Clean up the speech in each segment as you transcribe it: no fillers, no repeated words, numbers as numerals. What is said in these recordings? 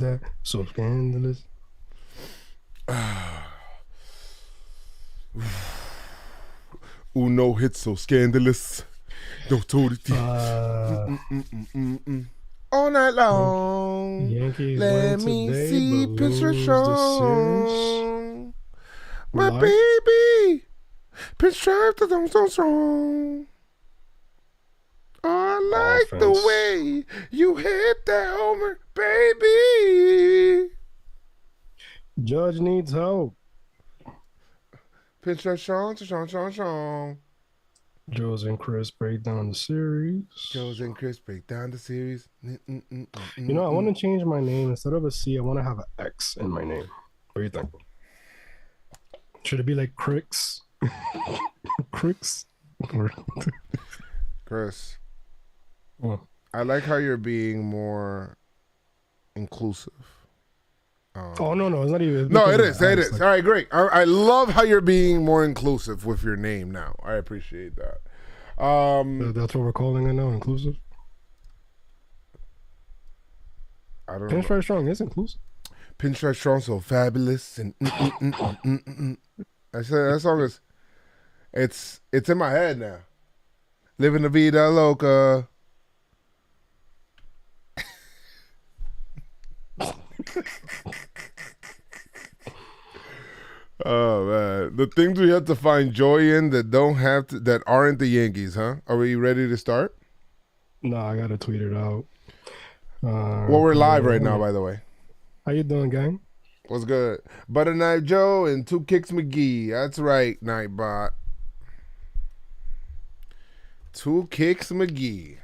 that so scandalous? Uno hit so scandalous. Don't told it. All night long. Yankees Let win me today, see but Pinstripe lose the series. Strong. My Live. baby. Pinstripe the strong. I like the Offense. way you hit that homer, baby. Judge needs help. Pinstripe strong. Joes and Chris break down the series. Joes and Chris break down the series. You know, I want to change my name. Instead of a C, I want to have an X in my name. What do you think? Should it be like Cricks? Cricks? Chris, What? I like how you're being more inclusive. Oh, no, it's not even. No, it is. because of It X, is. like- All right, great. I love how you're being more inclusive with your name now. I appreciate that. That's what we're calling it now, inclusive. I don't know. Pinstripe Strong is inclusive. Pinstripe Strong, so fabulous. And I said that song is, it's in my head now. Living the vida loca. Oh man, the things we have to find joy in that aren't the Yankees, huh? Are we ready to start? No, I gotta tweet it out. Well, we're live right now, by the way. How you doing, gang? What's good? Butter Knife Joe and Two Kicks McGee. That's right, Nightbot. Two Kicks McGee.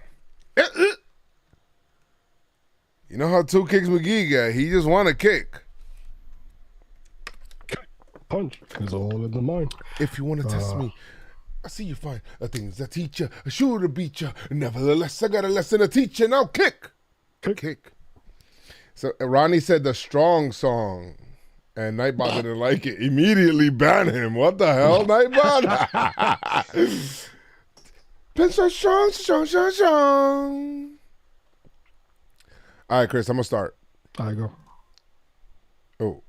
You know how Two Kicks McGee got? He just want to kick. Punch is all in the mind. If you want to test me, I see you find the things that teach you, a sure to beat you. Nevertheless, I got a lesson to teach you. Now kick. Kick. So Ronnie said the strong song, and Nightbot didn't like it. Immediately ban him. What the hell, Nightbot? Pinstripe strong. All right, Chris, I'm gonna start. I go. Oh,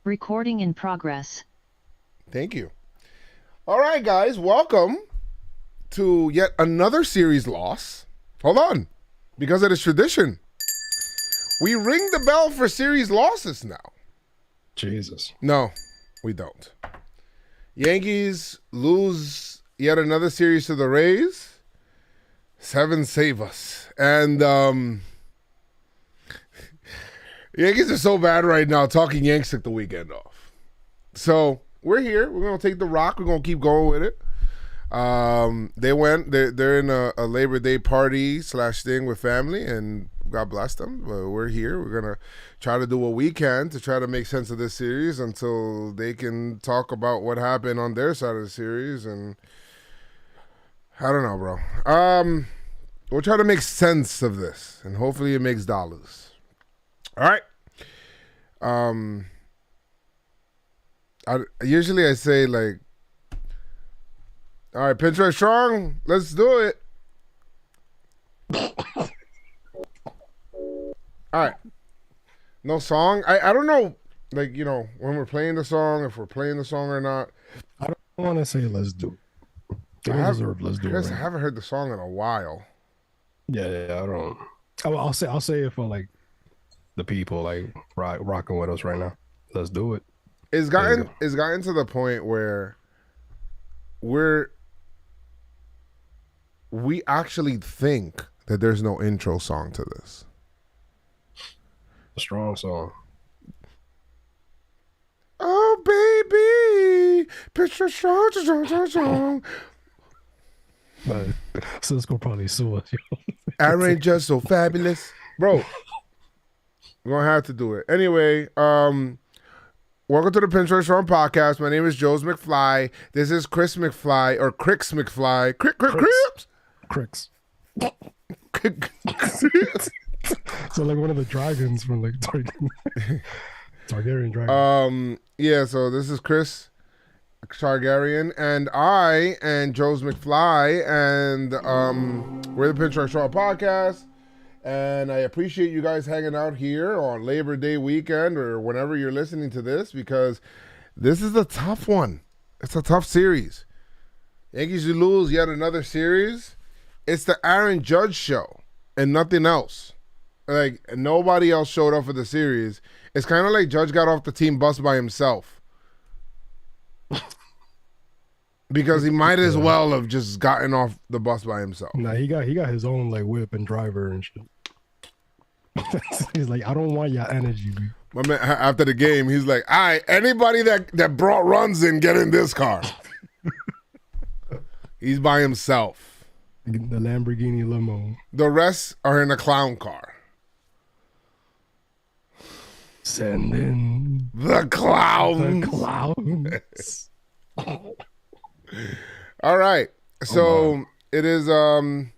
Recording in progress. thank you. All right, guys, welcome to yet another series loss. Hold on, because it is tradition. We ring the bell for series losses now. Jesus. No, we don't. Yankees lose yet another series to the Rays. 7 save us. And Yankees are so bad right now. Talking Yanks took the weekend off. So we're here. We're going to take the rock. We're going to keep going with it. They're in a Labor Day party / thing with family, and God bless them. But we're here. We're going to try to do what we can to try to make sense of this series until they can talk about what happened on their side of the series. And I don't know, bro. We'll try to make sense of this, and hopefully it makes dollars. All right. Usually I say, like, all right, Pinstripe Strong, let's do it. All right. No song? I don't know, like, you know, when we're playing the song, if we're playing the song or not. I don't want to say let's do it. They I don't have- deserve let's do it. Chris, I Right? haven't heard the song in a while. Yeah, I don't. I'll say it for like the people like rocking with us right now. Let's do it. It's There you gotten to the point where we actually think that there's no intro song to this. A strong song. Oh baby, picture strong. But Cisco probably sue us. Aaron just so fabulous, bro. We're gonna have to do it anyway. Welcome to the PinstripeStrong Podcast. My name is Joezmcfly. This is Chris McFly or Cricks McFly. Cricks. Crips. So like one of the dragons from like Targaryen dragon. Yeah. So this is Chris Targaryen, and I and Joezmcfly, and we're the PinstripeStrong Podcast. And I appreciate you guys hanging out here on Labor Day weekend or whenever you're listening to this, because this is a tough one. It's a tough series. Yankees lose yet another series. It's the Aaron Judge show and nothing else. Like, nobody else showed up for the series. It's kind of like Judge got off the team bus by himself. Because he might as well have just gotten off the bus by himself. Nah, he got his own like whip and driver and shit. He's like, I don't want your energy. My man, after the game, he's like, all right, anybody that brought runs in, get in this car. He's by himself. The Lamborghini limo. The rest are in a clown car. Send in the clowns. The clowns. All right. So it is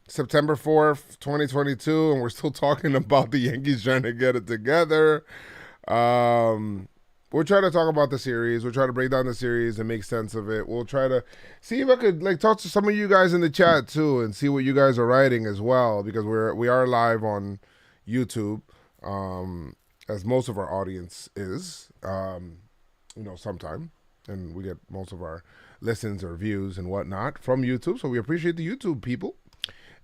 September 4th, 2022, and we're still talking about the Yankees trying to get it together. We'll try to talk about the series. We'll try to break down the series and make sense of it. We'll try to see if I could like talk to some of you guys in the chat too and see what you guys are writing as well, because we are live on YouTube, as most of our audience is, sometime, and we get most of our listens or views and whatnot from YouTube. So we appreciate the YouTube people,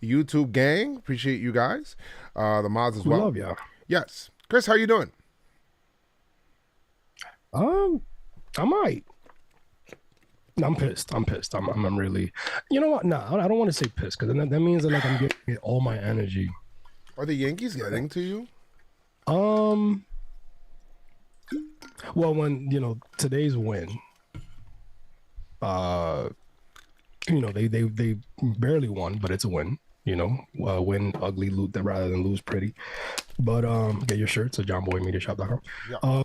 YouTube gang. Appreciate you guys, the mods as well. Love y'all. Yes, Chris, how you doing? I might. I'm pissed. I'm really. You know what? No, I don't want to say pissed because that means that like I'm getting all my energy. Are the Yankees getting to you? Well, when today's win, they barely won, but it's a win. Win ugly, lose rather than lose pretty. But get your shirts at JomboyMediaShop.com. Yeah.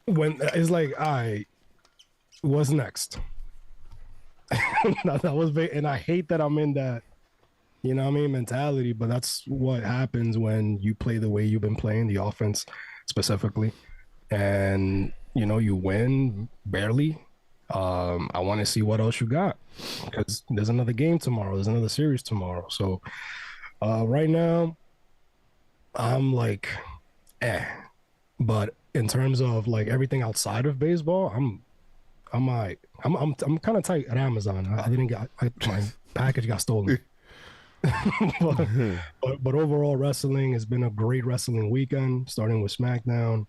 When it's like, what's next? that was big, and I hate that I'm in that, mentality. But that's what happens when you play the way you've been playing, the offense specifically, and you win barely. I want to see what else you got, because there's another game tomorrow. There's another series tomorrow. So right now, I'm like, but in terms of like everything outside of baseball, I'm kind of tight at Amazon. I didn't get my package got stolen. but overall, wrestling has been a great wrestling weekend, starting with SmackDown.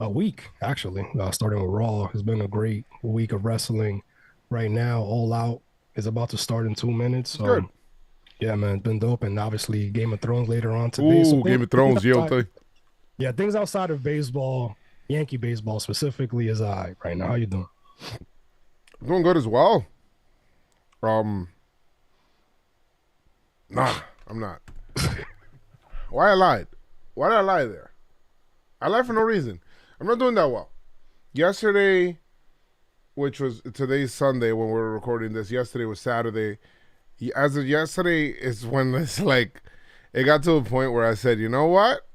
A week actually, starting with Raw has been a great week of wrestling. Right now, All Out is about to start in 2 minutes. So, good. Yeah, man, it's been dope. And obviously, Game of Thrones later on today. Ooh, Game of Thrones, yeah, things outside of baseball, Yankee baseball specifically, is right now. How you doing? I'm doing good as well. Nah, I'm not. Why I lied? Why did I lie there? I lied for no reason. I'm not doing that well. Yesterday, which was today's Sunday when we're recording this. Yesterday was Saturday. As of yesterday is when it's like, it got to a point where I said, you know what?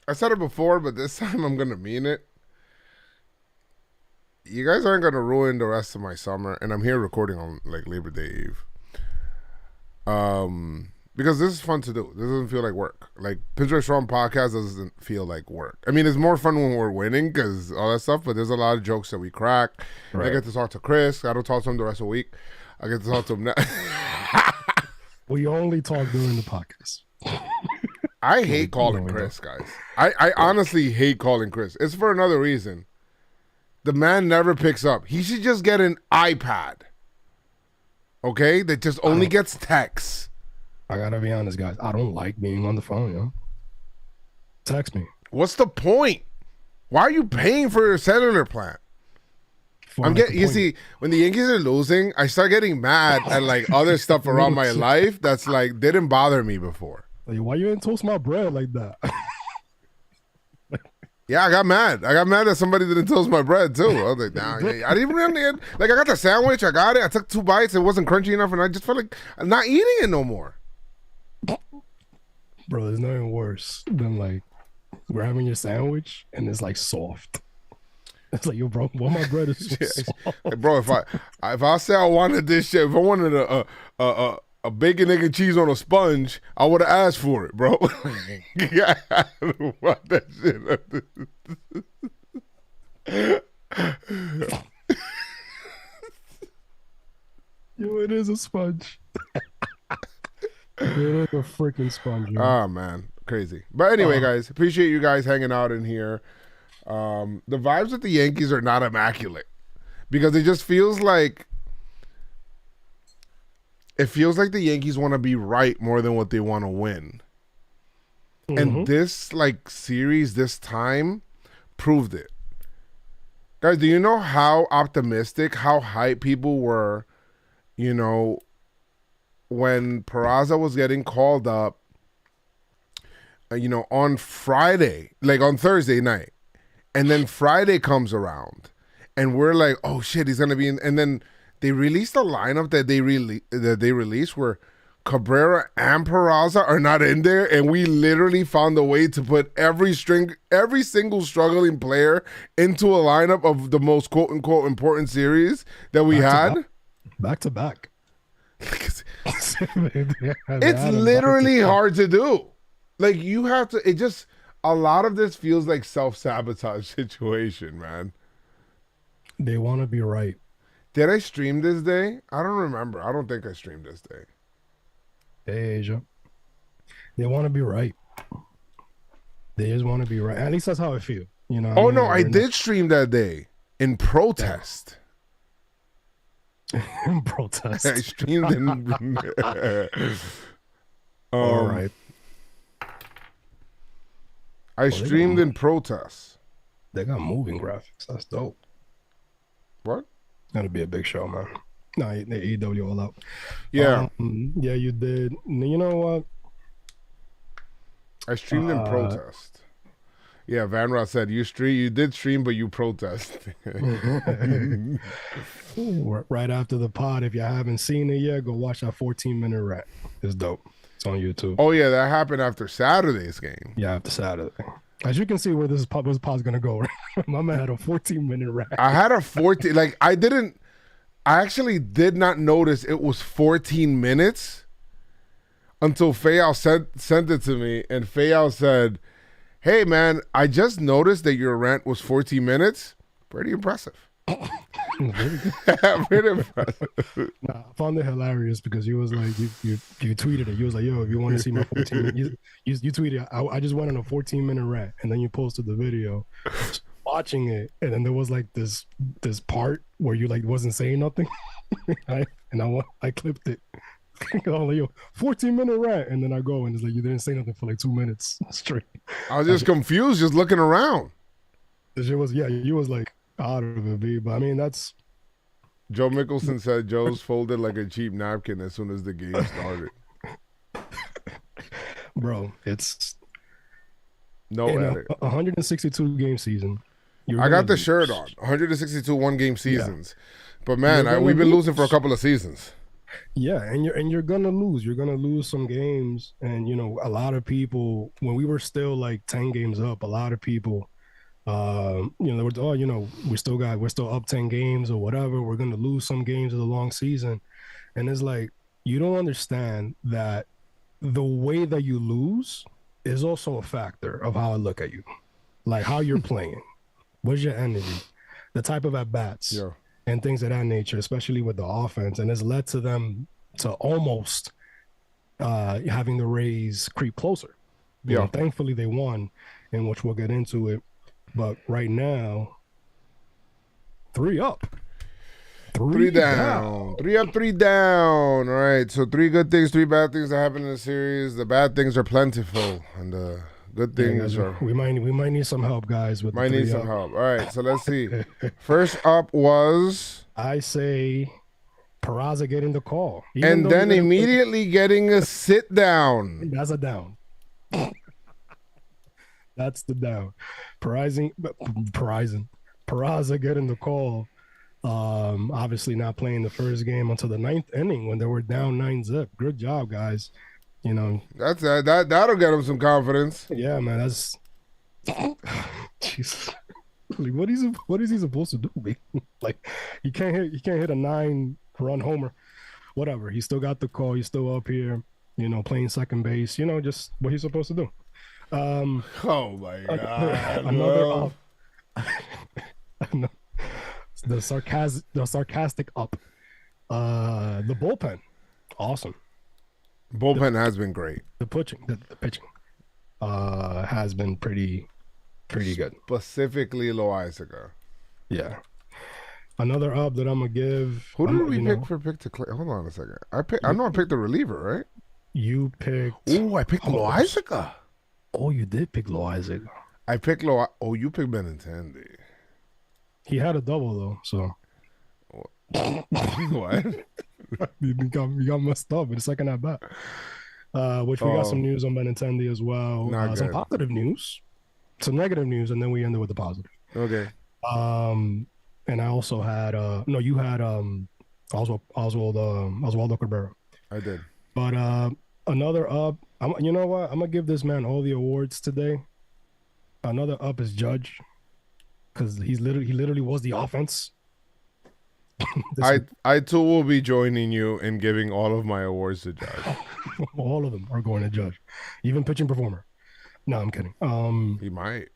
I said it before, but this time I'm going to mean it. You guys aren't going to ruin the rest of my summer. And I'm here recording on like Labor Day Eve. Because this is fun to do. This doesn't feel like work. Like, PinstripeStrong Podcast doesn't feel like work. I mean, it's more fun when we're winning because all that stuff, but there's a lot of jokes that we crack. Right. I get to talk to Chris. I don't talk to him the rest of the week. I get to talk to him now. We only talk during the podcast. I hate calling Chris, guys. I honestly hate calling Chris. It's for another reason. The man never picks up. He should just get an iPad. Okay? That just only gets texts. I gotta be honest, guys. I don't like being on the phone, Text me. What's the point? Why are you paying for your cellular plan? You see, when the Yankees are losing, I start getting mad at like other stuff around my life that's like didn't bother me before. Like, why you didn't toast my bread like that? Yeah, I got mad. I got mad that somebody didn't toast my bread too. I was like, nah, I didn't even really, like I got the sandwich, I got it, I took 2 bites, it wasn't crunchy enough, and I just felt like I'm not eating it no more. Bro, there's nothing worse than like we're having your sandwich and it's like soft. It's like, yo, bro, why my bread is so soft? Bro, if I say I wanted this shit, if I wanted a a bacon, egg, and cheese on a sponge, I would have asked for it, bro. I don't want that shit. Yo, it is a sponge. It is a freaking sponge. Yo. Oh, man. Crazy. But anyway, guys, appreciate you guys hanging out in here. The vibes with the Yankees are not immaculate because it just feels like the Yankees want to be right more than what they want to win. And this like series this time proved it. Guys, do you know how optimistic, how hype people were, you know, when Peraza was getting called up, you know, on Friday, like on Thursday night. And then Friday comes around and we're like, oh shit, he's going to be in. And then they released a lineup that they released where Cabrera and Peraza are not in there. And we literally found a way to put every single struggling player into a lineup of the most quote unquote important series that we had. Back to back. It's literally hard to do. Like you have to, a lot of this feels like self-sabotage situation, man. They want to be right. Did I stream this day? I don't remember. I don't think I streamed this day. Hey, Asia. They want to be right. They just want to be right. At least that's how I feel. You know. Oh, no, I did stream that day in protest. In protest. I streamed in... All right. I streamed in protest. They got moving graphics. That's dope. What? That'll be a big show, man. No, they EW all out. Yeah. Yeah, you did. You know what? I streamed in protest. Yeah, Van Rod said you did stream, but you protest. Right after the pod, if you haven't seen it yet, go watch that 14-minute rant. It's dope. It's on YouTube. Oh yeah, that happened after Saturday's game. Yeah, after Saturday. As you can see where this pod's gonna go. My man had a 14-minute rant. I had a 14. Like I actually did not notice it was 14 minutes until Fayal sent it to me, and Fayal said, "Hey man, I just noticed that your rant was 14 minutes. Pretty impressive." Pretty impressive. Nah, I found it hilarious because you was like, you tweeted it. You was like, yo, if you want to see my 14 minutes, you tweeted, I just went on a 14-minute rant, and then you posted the video, watching it, and then there was like this part where you like wasn't saying nothing, I clipped it. I was like, yo, 14-minute rant, and then I go and it's like you didn't say nothing for like 2 minutes straight. I was just confused, just looking around. The shit was you was like out of it, B. But I mean, that's Joe Mickelson said Joe's folded like a cheap napkin as soon as the game started. Bro, it's no edit. 162 game season. I got the shirt on. 162 one-game seasons. Yeah. But man, we've been losing for a couple of seasons. Yeah, and you're gonna lose. You're gonna lose some games, and you know a lot of people. When we were still like 10 games up, a lot of people, you know, they were, we're still up 10 games or whatever. We're gonna lose some games of the long season, and it's like you don't understand that the way that you lose is also a factor of how I look at you, like how you're playing, what's your energy, the type of at bats. Yeah. And things of that nature, especially with the offense. And it's led to them to almost having the Rays creep closer. You know, thankfully, they won, in which we'll get into it. But right now, 3 up. 3 down. 3 up, 3 down. All right. So 3 good things, 3 bad things that happen in the series. The bad things are plentiful. And the good things are... We might need some help, guys. Might need some help. All right, so let's see. First up was... I say Peraza getting the call. And then immediately getting a sit down. That's a down. That's the down. Peraza getting the call. Obviously not playing the first game until the 9th inning when they were down 9-0. Good job, guys. You know, that'll get him some confidence. Yeah, man. That's Jesus. Like, what is he supposed to do? Like, he can't hit a 9-run homer whatever. He still got the call. He's still up here, playing second base. Just what he's supposed to do. Oh my God! Another the sarcastic up. The bullpen, awesome. Bullpen has been great. The pitching, has been pretty good. Specifically, Loizaga. Yeah. Another up that I'm gonna give. Who did we pick for pick to play? Hold on a second. I know I picked the reliever, right? You picked. Oh, I picked Loizaga. Oh, you did pick Loizaga. I picked Oh, you picked Benintendi. He had a double though, so. What? you got messed up in the second at bat. Which we got some news on Benintendi as well. Some positive news, some negative news, and then we ended with the positive. Okay. And I also had you had Oswaldo Cabrera. I did. But another up. You know what? I'm gonna give this man all the awards today. Another up is Judge, because he literally was the offense. I too will be joining you in giving all of my awards to Judge. All of them are going to Judge, even pitching performer. No, I'm kidding. He might.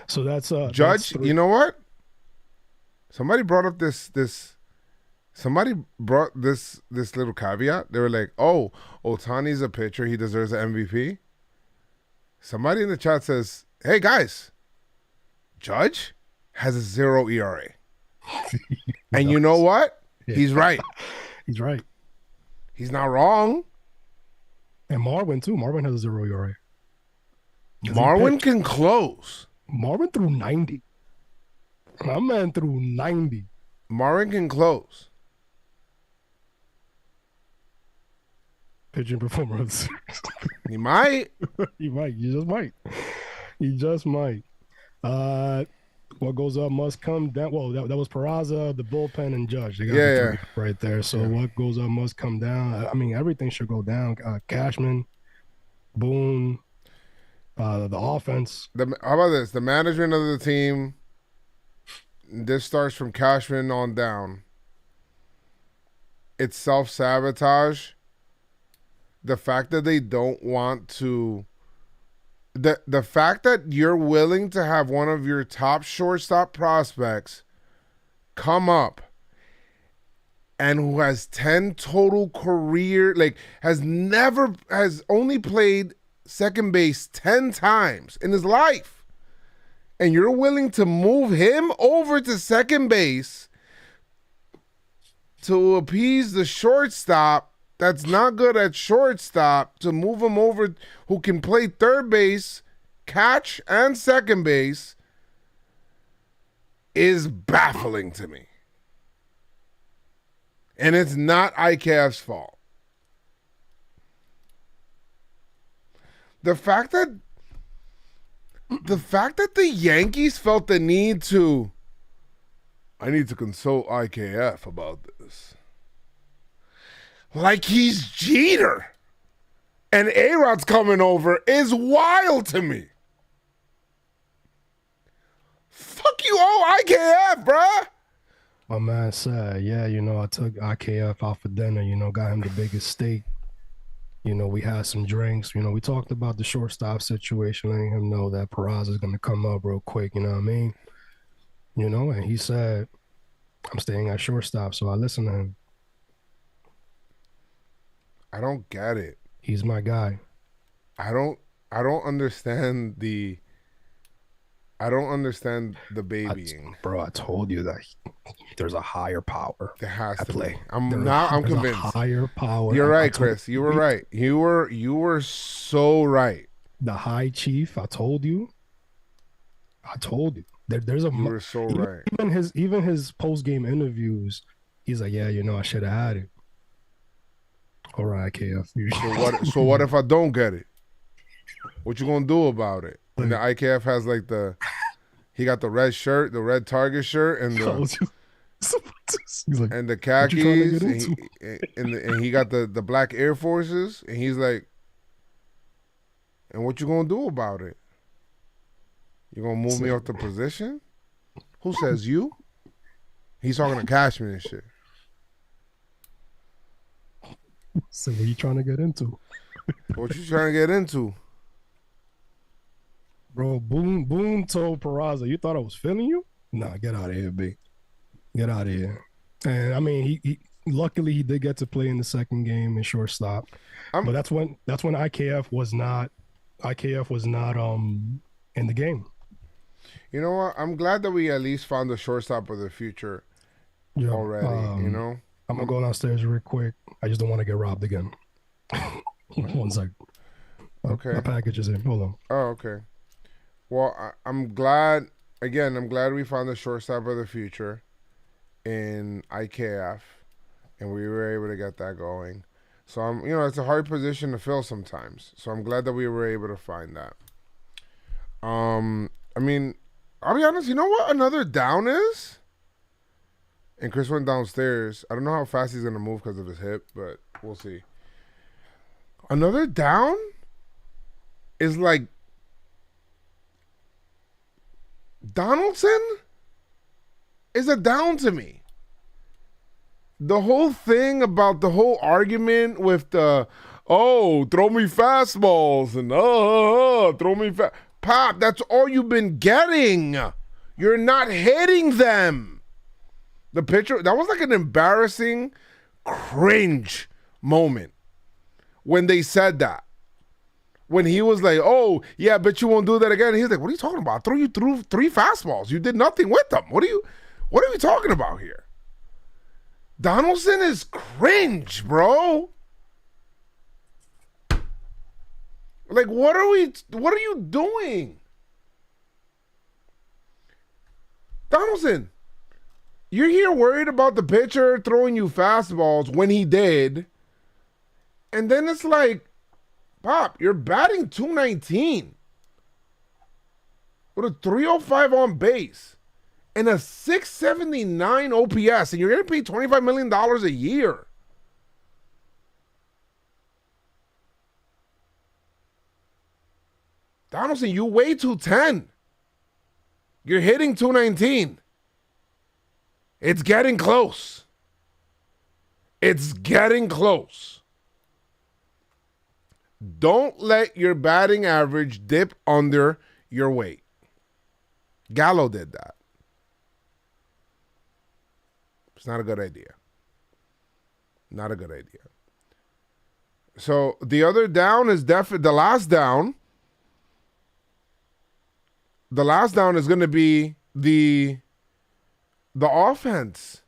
So that's Judge. That's you know what? Somebody brought up this. Somebody brought this little caveat. They were like, "Oh, Ohtani's a pitcher. He deserves an MVP." Somebody in the chat says, "Hey guys, Judge has a 0 ERA." And you know what? Yeah. He's right. He's right. He's not wrong. And Marwin too. Marwin has a 0 ERA. Marwin can close. Marwin threw 90. My man threw 90. Marwin can close. Pitching performer of the series. He might. He might. He just might. He just might. What goes up must come down. Well, that was Peraza, the bullpen, and Judge. They got the three right there. So what goes up must come down. I mean, everything should go down. Cashman, Boone, the offense. How about this? The management of the team. This starts from Cashman on down. It's self-sabotage. The fact that they don't want to... The fact that you're willing to have one of your top shortstop prospects come up and who has 10 total career, has only played second base 10 times in his life, and you're willing to move him over to second base to appease the shortstop that's not good at shortstop, to move him over, who can play third base, catch, and second base, is baffling to me. And it's not IKF's fault. The fact that the Yankees felt the need to, I need to consult IKF about this. Like he's Jeter and A-Rod's coming over is wild to me. Fuck you all IKF, bruh. My man said, yeah, I took IKF out for dinner, got him the biggest steak. We had some drinks. We talked about the shortstop situation, letting him know that Peraza is going to come up real quick, you know what I mean? And he said, I'm staying at shortstop, so I listened to him. I don't get it. He's my guy. I don't understand the babying. Bro, I told you that there's a higher power. There has to play. Be. I'm convinced. A higher power. You're right, Chris. You were right. You were so right. The high chief, I told you. There's a. You were so right. Even his post game interviews, he's like, yeah, I should have had it. All right, KF. So what if I don't get it? What you gonna do about it? And the IKF has he got the red shirt, the red Target shirt, and and the khakis, and he got the black Air Forces, and he's like, and what you gonna do about it? You gonna move me off the position? Who says you? He's talking to Cashman and shit. So what are you trying to get into? What you trying to get into? Bro, Boone told Peraza, you thought I was feeling you? Nah, get out of here, B. Get out of here. And I mean, he luckily he did get to play in the second game in shortstop. But that's when IKF was not in the game. You know what? I'm glad that we at least found the shortstop of the future already. You know, I'm gonna go downstairs real quick. I just don't want to get robbed again. 1 sec. Okay. My package is in. Hold on. Oh, okay. Well, I'm glad. Again, I'm glad we found the shortstop of the future in IKF, and we were able to get that going. So it's a hard position to fill sometimes. So I'm glad that we were able to find that. I mean, I'll be honest. You know what another down is? And Chris went downstairs. I don't know how fast he's gonna move because of his hip, but we'll see. Another down is like Donaldson is a down to me. The whole thing about the whole argument with the throw me fastballs and throw me Pop, that's all you've been getting. You're not hitting them. The pitcher, that was like an embarrassing, cringe moment when they said that. When he was like, oh, yeah, I bet you won't do that again. He's like, what are you talking about? I threw you through 3 fastballs. You did nothing with them. What are we talking about here? Donaldson is cringe, bro. Like, what are you doing? Donaldson, you're here worried about the pitcher throwing you fastballs when he did. And then it's like, Pop, you're batting .219 with a .305 on base and a .679 OPS, and you're getting paid $25 million a year. Donaldson, you weigh 210. You're hitting .219. It's getting close. It's getting close. Don't let your batting average dip under your weight. Gallo did that. It's not a good idea. Not a good idea. So the other down is definitely the last down. The last down is going to be the offense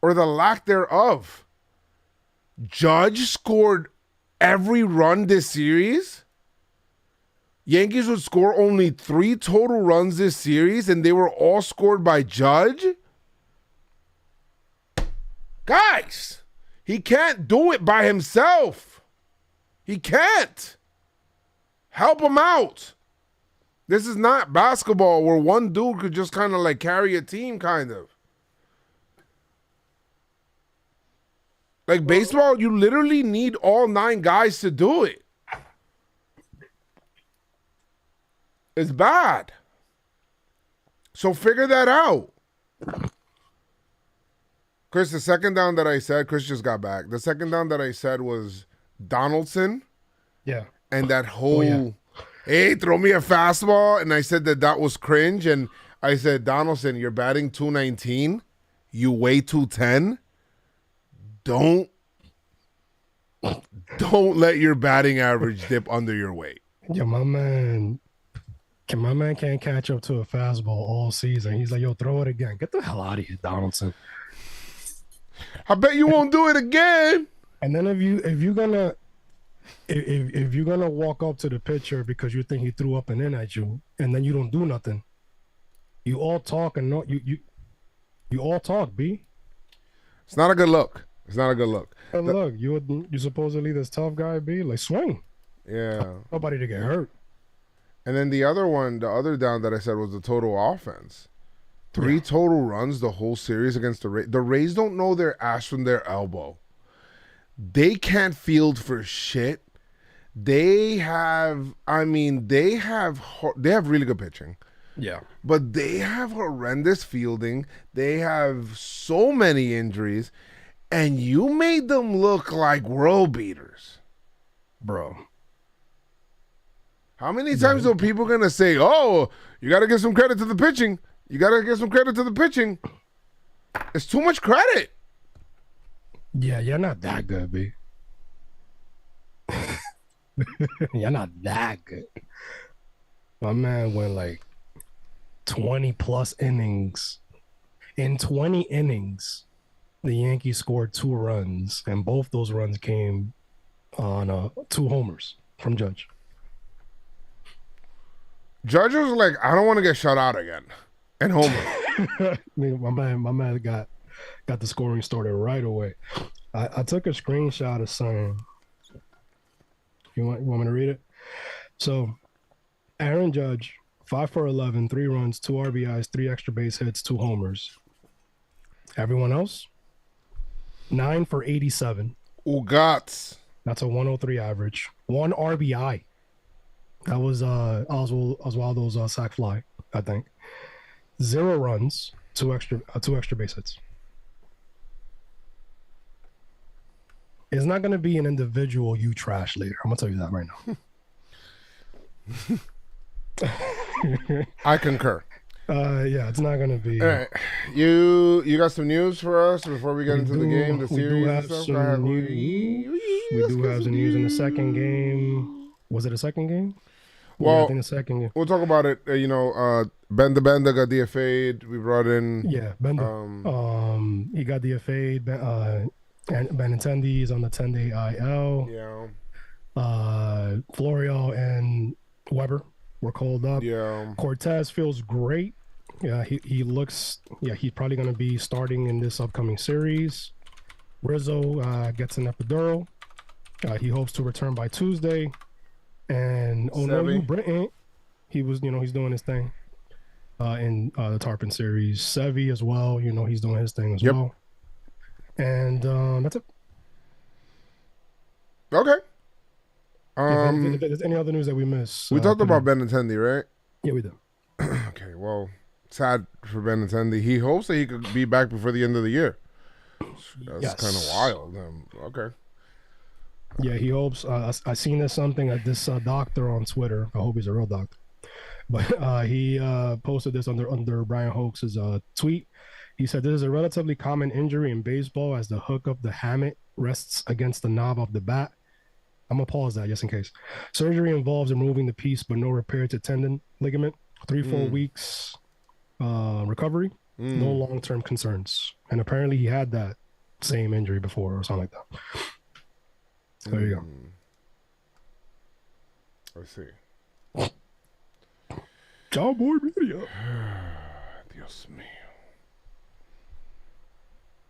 or the lack thereof. Judge scored every run this series. Yankees would score only 3 total runs this series, and they were all scored by Judge. Guys, he can't do it by himself. He can't. Help him out. This is not basketball where one dude could just kind of like carry a team, kind of. Like baseball, you literally need all 9 guys to do it. It's bad. So figure that out. Chris, the second down that I said, Chris just got back. The second down that I said was Donaldson. Yeah. And that whole, hey, throw me a fastball. And I said that was cringe. And I said, Donaldson, you're batting .219. You weigh 210. Don't let your batting average dip under your weight. Yeah, my man can't catch up to a fastball all season. He's like, yo, throw it again. Get the hell out of here, Donaldson. I bet you won't do it again. And then if you're gonna walk up to the pitcher because you think he threw up and in at you, and then you don't do nothing, you all talk and no, you all talk, B. It's not a good look. It's not a good look. And look, you supposedly this tough guy, B. Like swing. Yeah. Nobody to get hurt. And then the other down that I said was the total offense. 3 total runs the whole series against the Rays. The Rays don't know their ass from their elbow. They can't field for shit. They have really good pitching. Yeah. But they have horrendous fielding. They have so many injuries. and you made them look like world beaters. Bro. How many times are people going to say, oh, you got to give some credit to the pitching? You got to give some credit to the pitching. It's too much credit. Yeah, you're not that good, B. You're not that good. My man went like 20 plus innings. In 20 innings, the Yankees scored 2 runs, and both those runs came on 2 homers from Judge. Judge was like, I don't want to get shut out again. And homer. my man got the scoring started right away. I took a screenshot of something. You want me to read it? So, Aaron Judge, 5 for 11, 3 runs, 2 RBIs, 3 extra base hits, 2 homers. Everyone else, 9 for 87. Ugats. That's a 103 average. 1 RBI. That was Oswaldo's sac fly, I think. 0 runs, 2 extra base hits. It's not going to be an individual you trash later. I'm going to tell you that right now. I concur. Yeah, it's not going to be. All right. You got some news for us before we get into the game, the series we do and have stuff? some news. We do have some news in the second game. Was it a second game? Well, yeah, I think the second game. We'll talk about it. Benda got DFA'd. We brought in. Yeah, Benda. He got DFA'd. And Benintendi is on the 10-day IL. Yeah. Florio and Weber were called up. Yeah. Cortez feels great. Yeah, he looks. Yeah, he's probably going to be starting in this upcoming series. Rizzo gets an epidural. He hopes to return by Tuesday. And O'Neal Britton, he was, he's doing his thing in the Tarpon series. Sevy as well, he's doing his thing as well. And that's it. Okay. If there's any other news that we missed. We talked about Benintendi, right? Yeah, we did. Okay, well, sad for Benintendi. He hopes that he could be back before the end of the year. That's kind of wild. Okay. Yeah, he hopes. I seen this something at this doctor on Twitter. I hope he's a real doctor. But he posted this under Brian Hoax's tweet. He said, this is a relatively common injury in baseball as the hook of the hammock rests against the knob of the bat. I'm going to pause that just in case. Surgery involves removing the piece, but no repair to tendon ligament. 3-4 weeks recovery. No long-term concerns. And apparently he had that same injury before or something like that. So there you go. Let's see. Jomboy Media. Dios mío.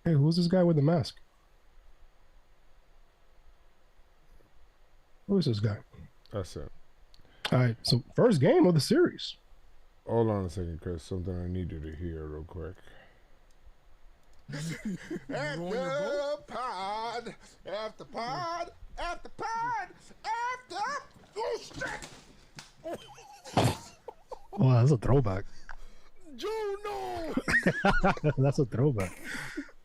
Hey, who's this guy with the mask? Who is this guy? That's it. All right, so first game of the series. Hold on a second, Chris. Something I need you to hear real quick. After pod. Oh, shit. Oh, that's a throwback. Juno. That's a throwback.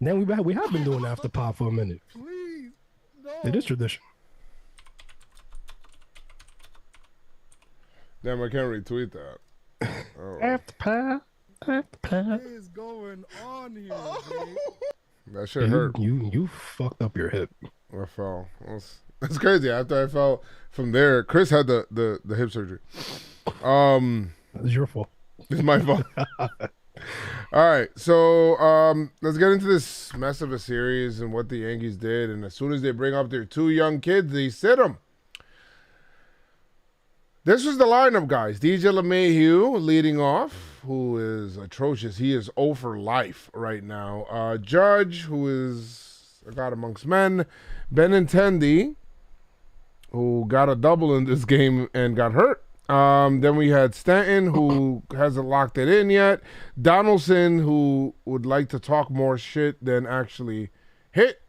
Then we have been doing after pop for a minute. Please, no. It is tradition. Damn, I can't retweet that. Oh. After pop. What is going on here, babe? That shit hurt. You fucked up your hip. I fell. That's crazy. After I fell from there, Chris had the hip surgery. That's your fault. It's my fault. All right, so let's get into this mess of a series and what the Yankees did. And as soon as they bring up their 2 young kids, they sit them. This was the lineup, guys. DJ LeMahieu leading off, who is atrocious. He is 0 for life right now. Judge, who is a god amongst men. Benintendi, who got a double in this game and got hurt. Then we had Stanton, who hasn't locked it in yet. Donaldson, who would like to talk more shit than actually hit.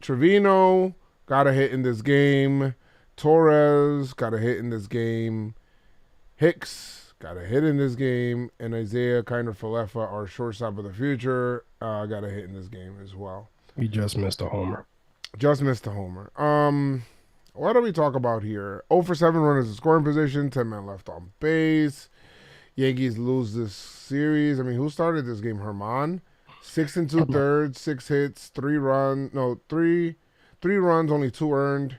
Trevino got a hit in this game. Torres got a hit in this game. Hicks got a hit in this game, and Isaiah kind of Falefa, our shortstop of the future, got a hit in this game as well. He just missed a homer. Just missed a homer. What do we talk about here? 0 for 7 runners in scoring position, 10 men left on base. Yankees lose this series. I mean, who started this game? Herman. 6 2/3, 6 hits, 3 runs, only 2 earned.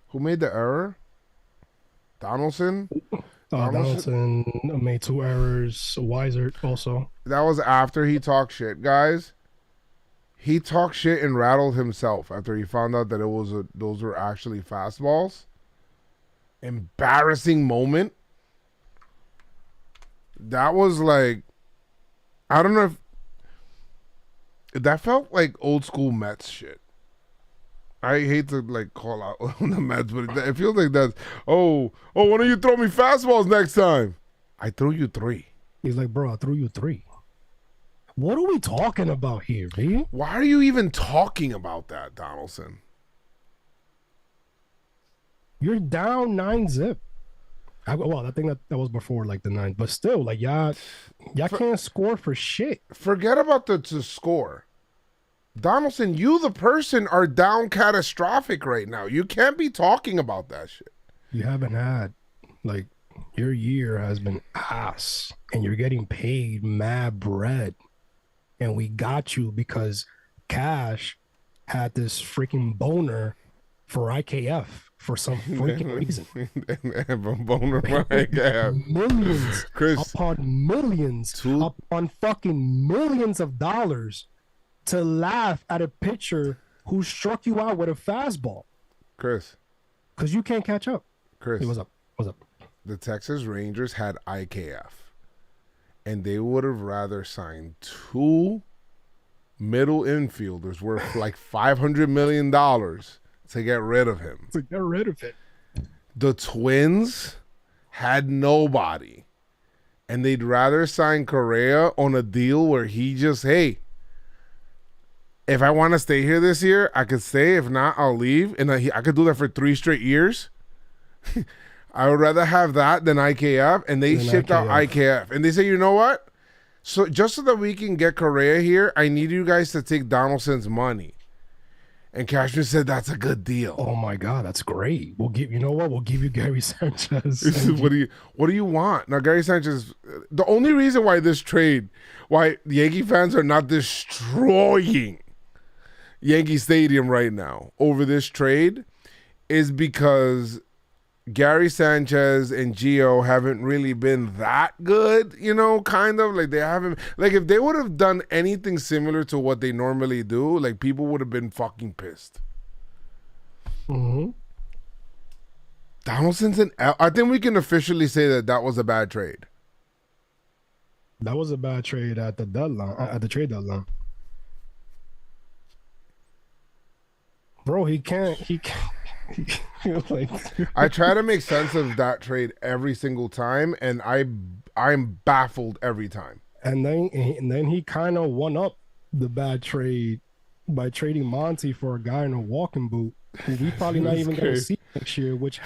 Who made the error? Donaldson? Donaldson made 2 errors. Weiser also. That was after he talked shit, guys. He talked shit and rattled himself after he found out that those were actually fastballs. Embarrassing moment. That was like, I don't know if that felt like old school Mets shit. I hate to like call out on the Mets, but it feels like that's, why don't you throw me fastballs next time? I threw you 3. He's like, bro, I threw you 3. What are we talking about here, B? Why are you even talking about that, Donaldson? You're down 9-zip. I think that was before like the 9, but still, like y'all can't score for shit. Forget about to score. Donaldson, you the person are down catastrophic right now. You can't be talking about that shit. You haven't had, like, your year has been ass, and you're getting paid mad bread. And we got you because Cash had this freaking boner for IKF for some freaking reason. Boner for IKF. Millions Chris, upon millions upon fucking millions of dollars to laugh at a pitcher who struck you out with a fastball. Chris. Because you can't catch up. Chris. Hey, what's up? What's up? The Texas Rangers had IKF. And they would have rather signed 2 middle infielders worth like $500 million to get rid of him. To get rid of it. The Twins had nobody. And they'd rather sign Correa on a deal where he just, hey, if I want to stay here this year, I could stay. If not, I'll leave. And I could do that for 3 straight years. I would rather have that than IKF. And they shipped out IKF. And they say, you know what? So just so that we can get Correa here, I need you guys to take Donaldson's money. And Cashman said that's a good deal. Oh my God, that's great. We'll give you Gary Sanchez. What do you want? Now Gary Sanchez, the only reason why why Yankee fans are not destroying Yankee Stadium right now over this trade is because Gary Sanchez and Gio haven't really been that good, kind of like they haven't, like if they would have done anything similar to what they normally do, like people would have been fucking pissed. Mm-hmm. Donaldson's I think we can officially say that was a bad trade. That was a bad trade at the trade deadline. Bro, he can't like, I try to make sense of that trade every single time, and I'm baffled every time. And then he kind of won up the bad trade by trading Monty for a guy in a walking boot who we probably not even going to see next year, which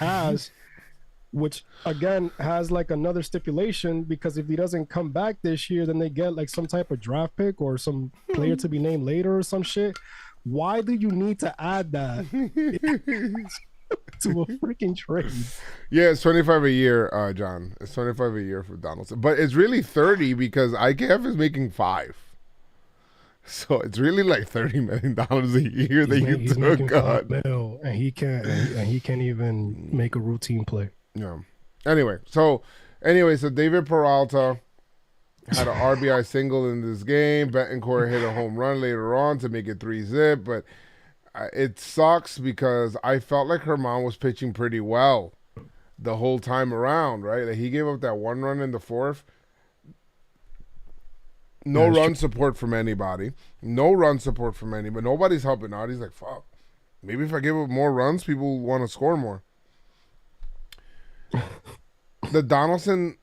again has like another stipulation, because if he doesn't come back this year, then they get like some type of draft pick or some player to be named later or some shit. Why do you need to add that to a freaking trade? Yeah, it's 25 a year, John. It's 25 a year for Donaldson. But it's really 30 because IKF is making 5. So it's really like $30 million a year that you took on. And he can't even make a routine play. Yeah. Anyway, so David Peralta had an RBI single in this game. Betancourt hit a home run later on to make it 3-zip, but it sucks because I felt like Herman was pitching pretty well the whole time around, right? Like he gave up that 1 run in the 4th. No run support from anybody. Nobody's helping out. He's like, fuck. Maybe if I give up more runs, people want to score more. The Donaldson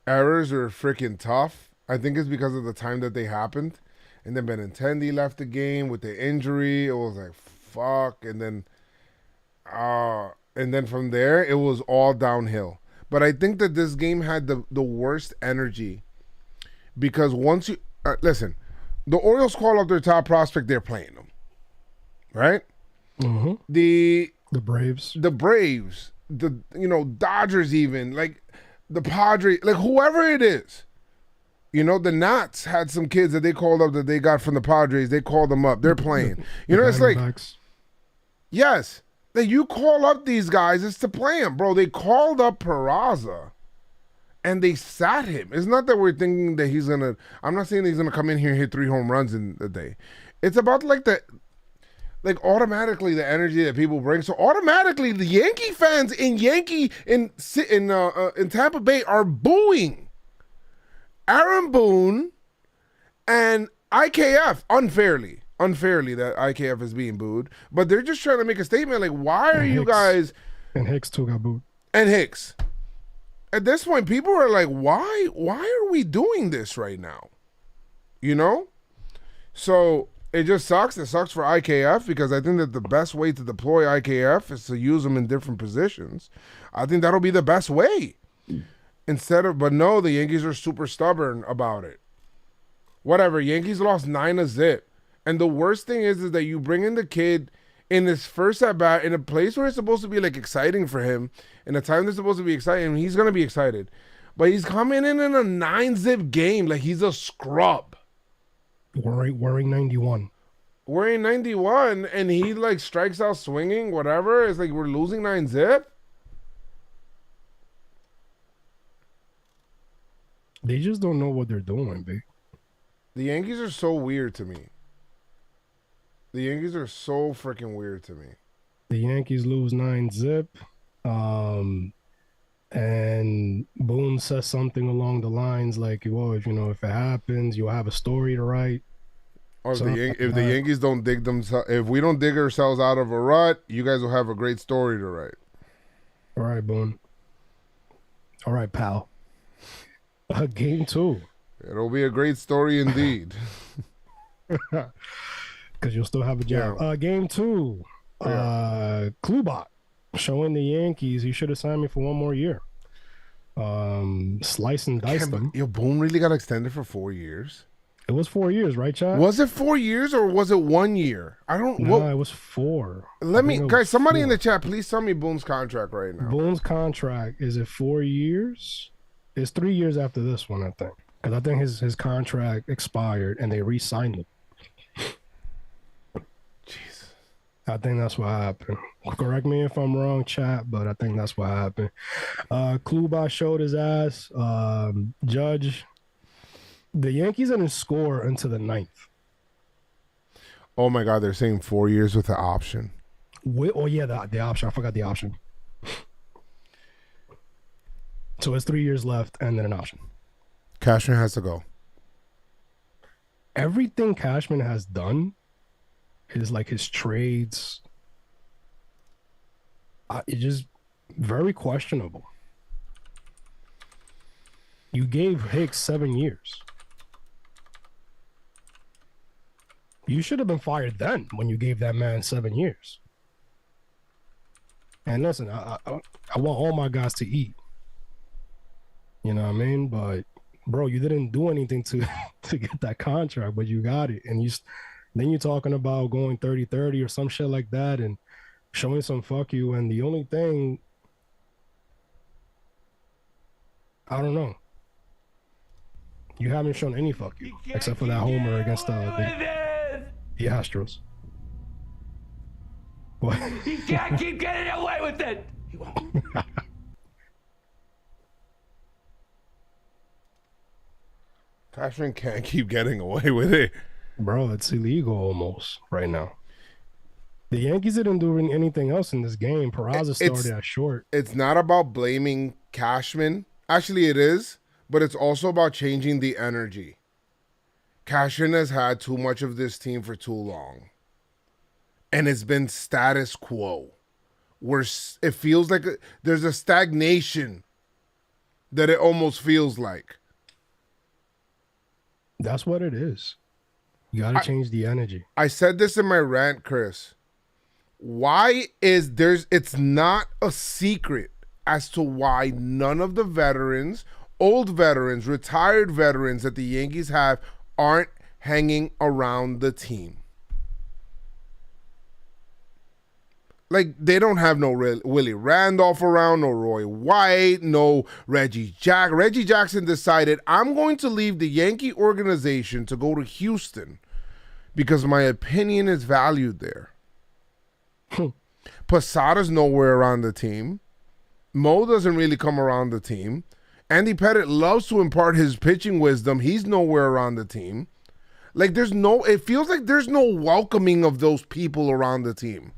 errors are freaking tough. I think it's because of the time that they happened. And then Benintendi left the game with the injury. It was like, fuck. And then And then from there, it was all downhill. But I think that this game had the worst energy because once you listen, the Orioles call up their top prospect, they're playing them, right? Mm-hmm. The Braves, the Dodgers, even like the Padres, like whoever it is. The Nats had some kids that they called up that they got from the Padres. They called them up. They're playing. It's like, yes, that you call up these guys, it's to play them, bro. They called up Peraza, and they sat him. It's not that we're thinking that he's gonna. I'm not saying that he's gonna come in here and hit 3 home runs in a day. It's about automatically the energy that people bring. So automatically the Yankee fans in Tampa Bay are booing Aaron Boone and IKF unfairly that IKF is being booed, but they're just trying to make a statement like, why are you guys... And Hicks too got booed. And Hicks. At this point, people are like, why are we doing this right now? So it just sucks. It sucks for IKF because I think that the best way to deploy IKF is to use them in different positions. I think that'll be the best way. But no, the Yankees are super stubborn about it. Whatever, Yankees lost 9-0. And the worst thing is that you bring in the kid in his first at-bat in a place where it's supposed to be like exciting for him, in a time that's supposed to be exciting, he's going to be excited. But he's coming in a 9-0 game like he's a scrub. Wearing 91. Wearing 91, and he like strikes out swinging, whatever. It's like we're losing 9-0. They just don't know what they're doing, big. The Yankees are so weird to me. The Yankees are so freaking weird to me. The Yankees lose 9-0. And Boone says something along the lines like, well, if it happens, you'll have a story to write. Or if the Yankees don't dig themselves, if we don't dig ourselves out of a rut, you guys will have a great story to write. All right, Boone. All right, pal. Game 2. It'll be a great story indeed. Because you'll still have a job. Yeah. Game 2. Yeah. Klubot showing the Yankees he should have signed me for 1 more year. Slice and dice them. Boone really got extended for 4 years. It was 4 years, right, Chad? Was it 4 years or was it 1 year? I don't know. No, it was 4. Guys, somebody in the chat, please tell me Boone's contract right now. Boone's contract, is it 4 years? It's 3 years after this one, I think. Because I think his contract expired and they re-signed him. Jesus. I think that's what happened. Correct me if I'm wrong, chat, but I think that's what happened. Klubot showed his ass. Judge. The Yankees didn't score until the 9th. Oh my God, they're saying 4 years with the option. The option. I forgot the option. So it's 3 years left and then an option. Cashman has to go. Everything Cashman has done is like his trades. It's just very questionable. You gave Hicks 7 years. You should have been fired then when you gave that man 7 years. And listen, I want all my guys to eat. You know what I mean? But, bro, you didn't do anything to get that contract, but you got it. And then you're talking about going 30-30 or some shit like that and showing some fuck you. And the only thing, I don't know. You haven't shown any fuck you except for that homer against the Astros. What? He can't keep getting away with it. He won't. Cashman can't keep getting away with it. Bro, it's illegal almost right now. The Yankees didn't do anything else in this game. Peraza started at short. It's not about blaming Cashman. Actually, it is, but it's also about changing the energy. Cashman has had too much of this team for too long. And it's been status quo. Where it feels like there's a stagnation that it almost feels like. That's what it is. You got to change the energy. I said this in my rant, Chris. it's not a secret as to why none of the veterans, old veterans, retired veterans that the Yankees have aren't hanging around the team. Like, they don't have no Willie Randolph around, no Roy White, no Reggie Jackson. Reggie Jackson decided, I'm going to leave the Yankee organization to go to Houston because my opinion is valued there. Posada's nowhere around the team. Mo doesn't really come around the team. Andy Pettitte loves to impart his pitching wisdom. He's nowhere around the team. Like, it feels like there's no welcoming of those people around the team.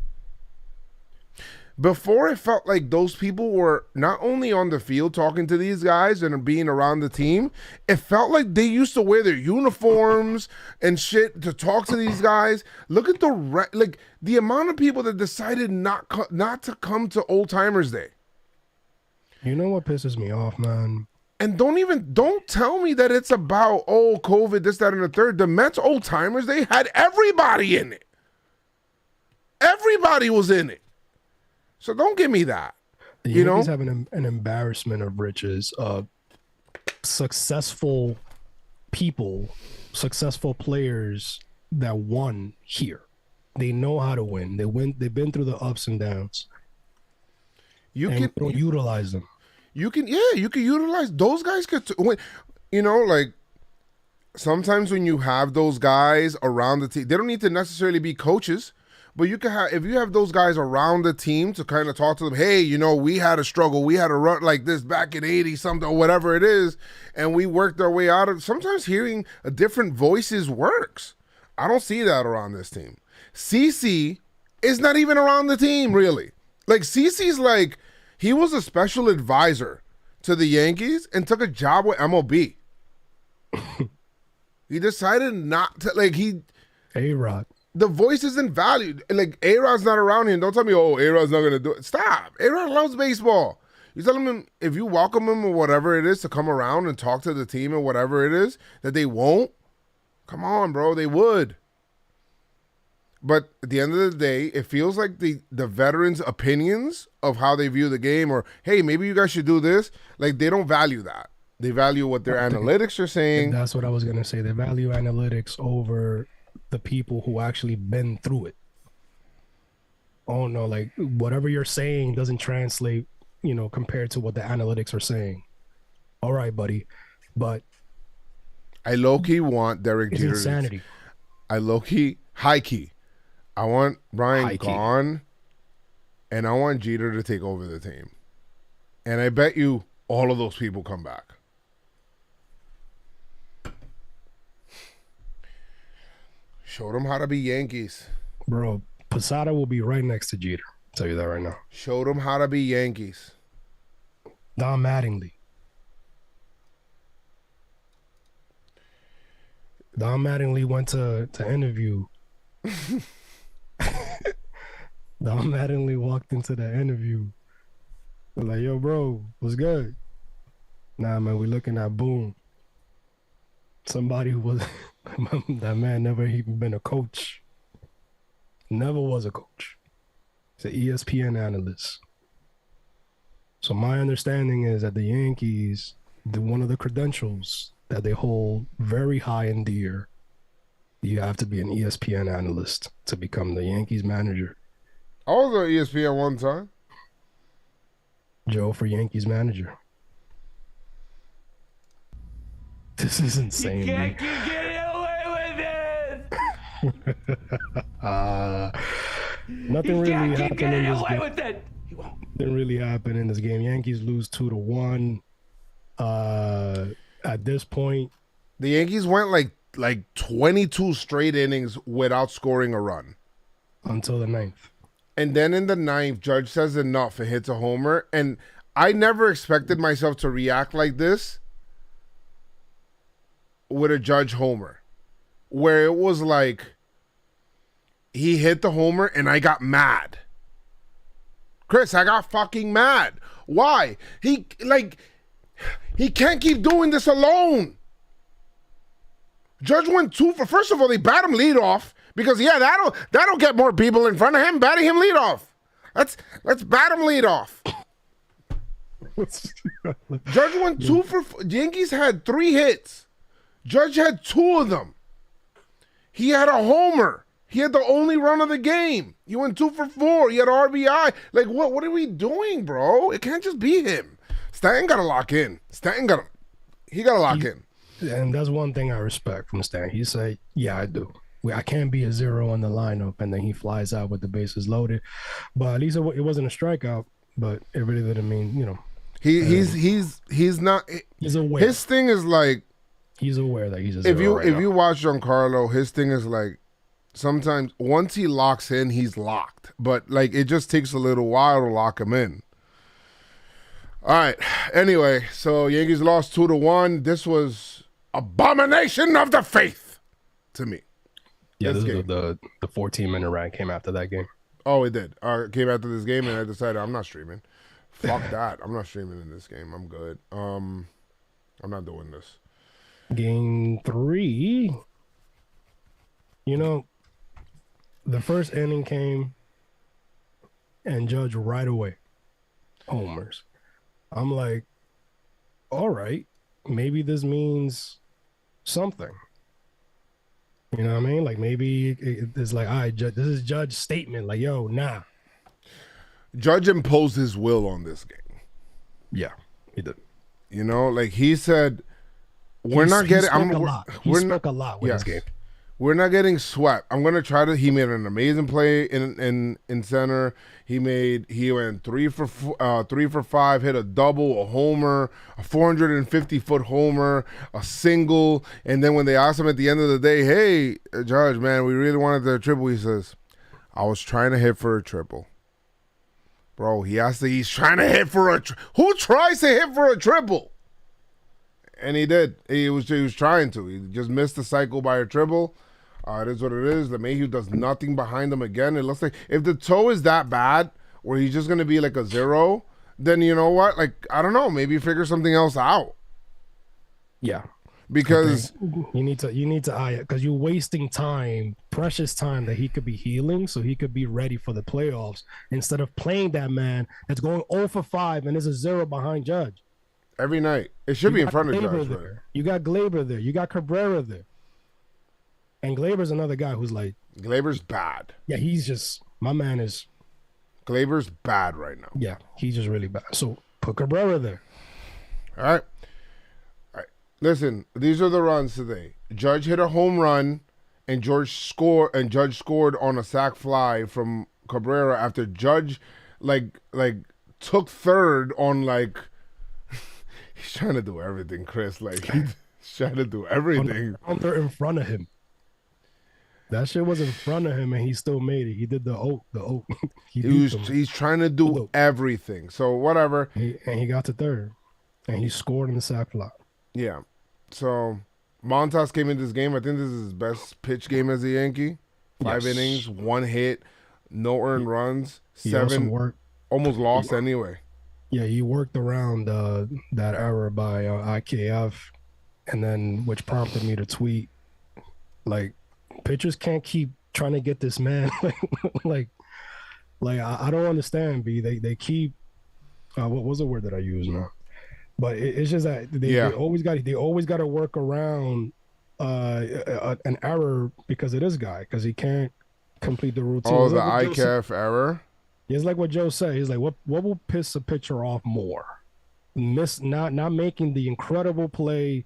Before, it felt like those people were not only on the field talking to these guys and being around the team, it felt like they used to wear their uniforms and shit to talk to these guys. Look at the amount of people that decided not to come to Old Timers Day. You know what pisses me off, man? And don't tell me that it's about, COVID, this, that, and the third. The Mets Old Timers Day had everybody in it. Everybody was in it. So don't give me that. The Yankees have an embarrassment of riches of successful people, successful players that won here. They know how to win. They've been through the ups and downs. You can utilize them. You can utilize those guys. Sometimes when you have those guys around the team, they don't need to necessarily be coaches. But you can have, if you have those guys around the team to kind of talk to them, hey, we had a struggle, we had a run like this back in 80 something or whatever it is, and we worked our way out of. Sometimes hearing a different voices works. I don't see that around this team. CC is not even around the team really. Like CC's like he was a special advisor to the Yankees and took a job with MLB. He decided not to A-Rod. The voice isn't valued. Like, A-Rod's not around here. Don't tell me, A-Rod's not going to do it. Stop. A-Rod loves baseball. You tell him if you welcome him or whatever it is to come around and talk to the team or whatever it is, that they won't. Come on, bro. They would. But at the end of the day, it feels like the veterans' opinions of how they view the game or, hey, maybe you guys should do this, like, they don't value that. They value what their analytics are saying. That's what I was going to say. They value analytics over the people who actually been through it. Oh no, like whatever you're saying doesn't translate, compared to what the analytics are saying. All right, buddy, but I low-key want Derek Jeter. It's insanity. I low-key, high-key. I want Brian gone, and I want Jeter to take over the team. And I bet you all of those people come back. Show them how to be Yankees. Bro, Posada will be right next to Jeter. I'll tell you that right now. Show them how to be Yankees. Don Mattingly. Don Mattingly went to interview. Don Mattingly walked into the interview. They're like, yo, bro, what's good? Nah, man, we looking at boom. Somebody who was that man never even been a coach. Never was a coach. He's an ESPN analyst. So my understanding is that the Yankees, one of the credentials that they hold very high and dear, you have to be an ESPN analyst to become the Yankees manager. I was on ESPN one time. Joe for Yankees manager. This is insane. You can't keep getting away with it. Nothing really happened in this game. With it. He won't. Didn't really happen in this game. Yankees lose 2-1. At this point, the Yankees went like 22 straight innings without scoring a run until the 9th. And then in the 9th, Judge says enough and hits a homer. And I never expected myself to react like this with a Judge homer, where it was like he hit the homer and I got mad. Chris, I got fucking mad. Why? He can't keep doing this alone. Judge went 2 for, first of all, they bat him lead off. Because that'll get more people in front of him, batting him leadoff. Let's bat him leadoff. Judge went 2 for. Yankees had 3 hits. Judge had 2 of them. He had a homer. He had the only run of the game. He went 2 for 4. He had RBI. Like, what are we doing, bro? It can't just be him. Stanton got to lock in. He got to lock in. And that's one thing I respect from Stan. He said, yeah, I do. I can't be a 0 in the lineup. And then he flies out with the bases loaded. But at least it wasn't a strikeout. But it really didn't mean, He's not. He's aware. His thing is like. He's aware that he's a 0 If you watch Giancarlo, his thing is like, sometimes once he locks in, he's locked. But like it just takes a little while to lock him in. All right. Anyway, so Yankees lost 2-1. This was abomination of the faith to me. Yeah, this is the 14-minute rant came after that game. Oh, it did. Came after this game, and I decided I'm not streaming. Fuck that. I'm not streaming in this game. I'm good. I'm not doing this. Game 3, the first inning came and Judge right away homers. I'm like, all right, maybe this means something. You know what I mean? Like maybe it's like, all right, Judge, this is Judge's statement. Like, yo, nah. Judge imposed his will on this game. Yeah, he did. Like he said, we're not getting. He spoke a lot with this game. We're not getting swept. I'm gonna try to. He made an amazing play in center. He went 3 for 5, hit a double, a homer, a 450-foot homer, a single, and then when they asked him at the end of the day, "Hey, Judge, man, we really wanted the triple," he says, "I was trying to hit for a triple." Bro, he's trying to hit for a who tries to hit for a triple? And he did. He was trying to. He just missed the cycle by a triple. It is what it is. LeMahieu does nothing behind him again. It looks like if the toe is that bad, where he's just going to be like a 0, then you know what? Like, I don't know. Maybe figure something else out. Yeah. Because you need to eye it because you're wasting time, precious time that he could be healing so he could be ready for the playoffs instead of playing that man that's going 0 for 5 and is a 0 behind Judge. Every night. It should be in front of Judge. Right? You got Glaber there. You got Cabrera there. And Glaber's another guy who's like... Glaber's bad. Yeah, he's just... My man is... Glaber's bad right now. Yeah, he's just really bad. So put Cabrera there. All right. Listen, these are the runs today. Judge hit a home run, and Judge scored on a sac fly from Cabrera after Judge like took third on like he's trying to do everything, Chris. Like he's trying to do everything. Under in front of him. That shit was in front of him, and he still made it. He did the oak. He's trying to do everything. So whatever. And he got to third, and he scored in the sac fly. Yeah. So Montas came into this game. I think this is his best pitch game as a Yankee. 5 innings, 1 hit, no earned runs, 7. Almost lost anyway. Yeah, he worked around that error by IKF, and then which prompted me to tweet, like, pitchers can't keep trying to get this man. like I don't understand, B. They keep what was the word that I use now? But it's just that they always got to work around an error because of this guy, because he can't complete the routine. Oh, the IKF error? It's like what Joe said. He's like, what will piss a pitcher off more? Not making the incredible play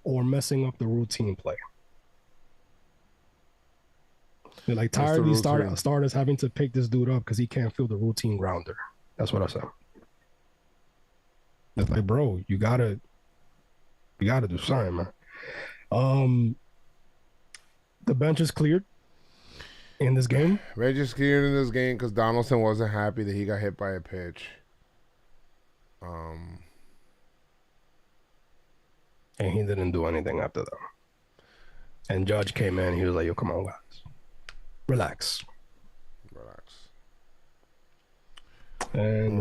or messing up the routine play. They're like tired of these starters having to pick this dude up because he can't feel the routine grounder. That's what I said. It's like, bro, you gotta do something, man. The bench is cleared in this game. Bench is cleared in this game because Donaldson wasn't happy that he got hit by a pitch. And he didn't do anything after that. And Judge came in. He was like, "Yo, come on, guys, relax." And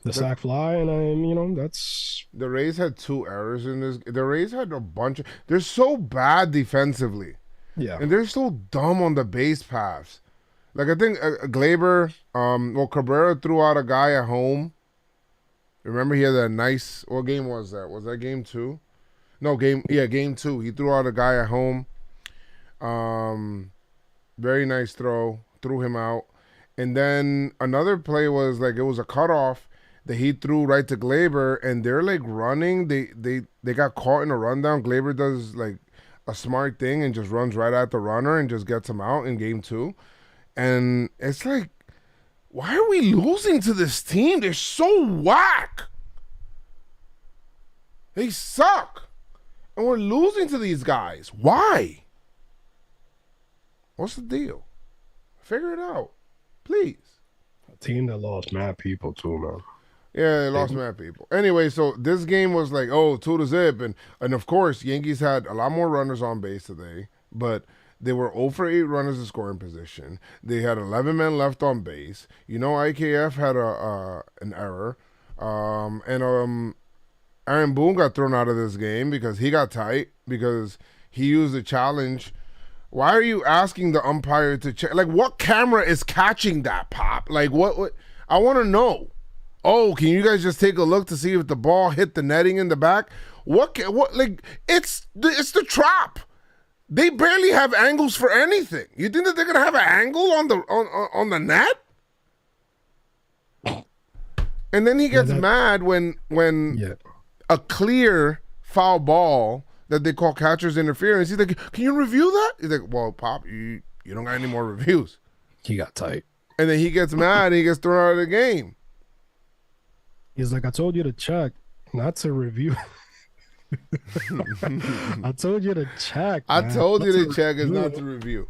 the sack fly, and that's... The Rays had 2 errors in this. The Rays had a bunch of... They're so bad defensively. Yeah. And they're so dumb on the base paths. Like, I think Glaber, Cabrera threw out a guy at home. Remember, he had that nice, what game was that? Was that game 2? No, game 2. He threw out a guy at home. Very nice throw, threw him out. And then another play was like, it was a cutoff that he threw right to Glaber, and they're like running. They got caught in a rundown. Glaber does like a smart thing and just runs right at the runner and just gets him out in game 2. And it's like, why are we losing to this team? They're so whack. They suck. And we're losing to these guys. Why? What's the deal? Figure it out. Please. A team that lost mad people too, man. Yeah, they lost mad people. Anyway, so this game was like, 2-0. And of course, Yankees had a lot more runners on base today, but they were 0 for 8 runners in scoring position. They had 11 men left on base. You know, IKF had an error. Aaron Boone got thrown out of this game because he got tight because he used a challenge. Why are you asking the umpire to check? Like, what camera is catching that, Pop? Like, what? I want to know. Oh, can you guys just take a look to see if the ball hit the netting in the back? What? Like, it's the trap. They barely have angles for anything. You think that they're gonna have an angle on the net? And then he gets mad when a clear foul ball that they call catcher's interference. He's like, "Can you review that?" He's like, "Well, Pop, you don't got any more reviews." He got tight. And then he gets mad and he gets thrown out of the game. He's like, I told you to check, not to review. I told you to check. I man. told Not you to check is not to review.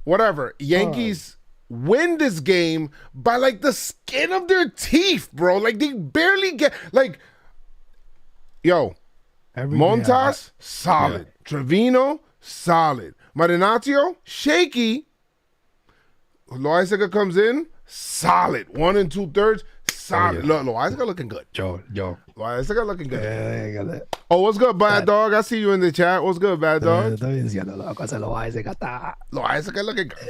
Whatever. Yankees win this game by like the skin of their teeth, bro. Like they barely get like, yo, Montas, solid. Yeah. Trevino, solid. Marinaccio, shaky. Loaizaga comes in, solid. 1 2/3, solid. Look, Loaizaga looking good. Joe. Loaizaga looking good. Yeah. Oh, what's good, Bad Dog? I see you in the chat. What's good, Bad Dog? Loaizaga looking good.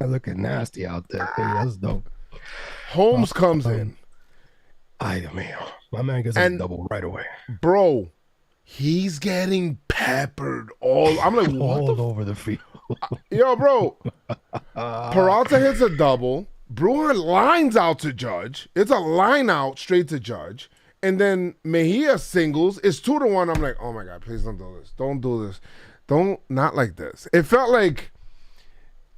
Looking nasty out there. Hey, that's dope. Holmes comes in. Ay, Dios mío. My man gets a double right away. Bro, he's getting peppered I'm like, what all over the field. Yo, bro. Peralta hits a double. Brewer lines out to Judge. It's a line out straight to Judge. And then Mejia singles. It's 2-1. I'm like, oh my God, please don't do this. Don't do this. Not like this. It felt like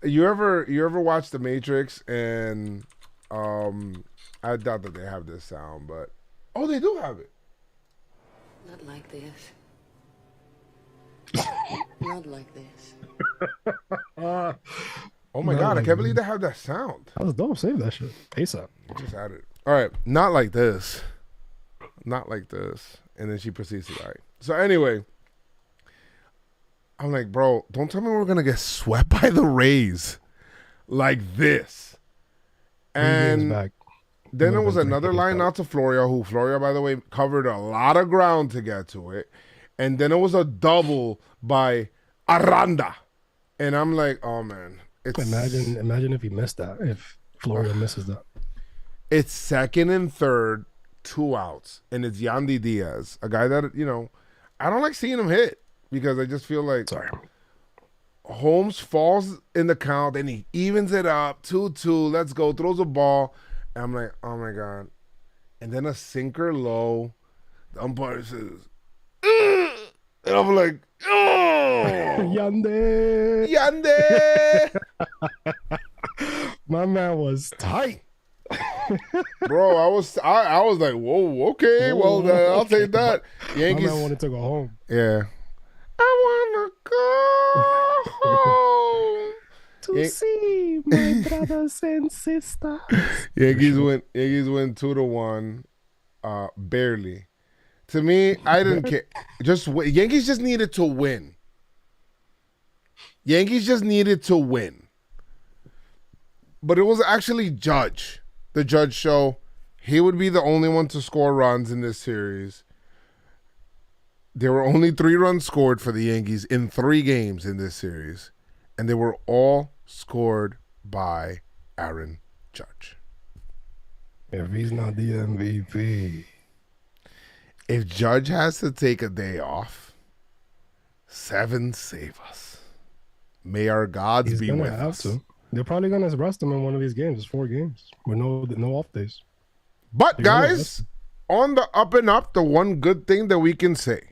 you ever watch The Matrix and I doubt that they have this sound, but they do have it. Not like this. Not like this. Oh my God, I can't believe they have that sound. That was dope. Save that shit. ASAP. Just added. All right, not like this. Not like this. And then she proceeds to die. So anyway, I'm like, bro, don't tell me we're going to get swept by the Rays like this. And then there was another line out to Floria, who Floria, by the way, covered a lot of ground to get to it. And then it was a double by Aranda. And I'm like, oh, man. Imagine if he missed that, if Floria misses that. It's 2nd and 3rd, 2 outs. And it's Yandy Diaz, a guy that, I don't like seeing him hit because I just feel like Holmes falls in the count and he evens it up, 2-2, let's go, throws a ball. And I'm like, oh my God. And then a sinker low. The umpire says, and I'm like, oh, Yande. My man was tight. Bro, I was like, whoa, okay, well, I'll take that. Yankees. My man wanted to go home. Yeah. I want to go home. To see my brothers and sisters. Yankees win 2-1, barely. To me, I didn't care. Yankees just needed to win. But it was actually Judge. The Judge show. He would be the only one to score runs in this series. There were only 3 runs scored for the Yankees in 3 games in this series, and they were all scored by Aaron Judge. If he's not the MVP. If Judge has to take a day off, 7 save us. May our gods He's be gonna with have us. to. They're probably gonna rest him in one of these games. It's 4 games with no off days. But They're gonna guys, on the up and up, the one good thing that we can say,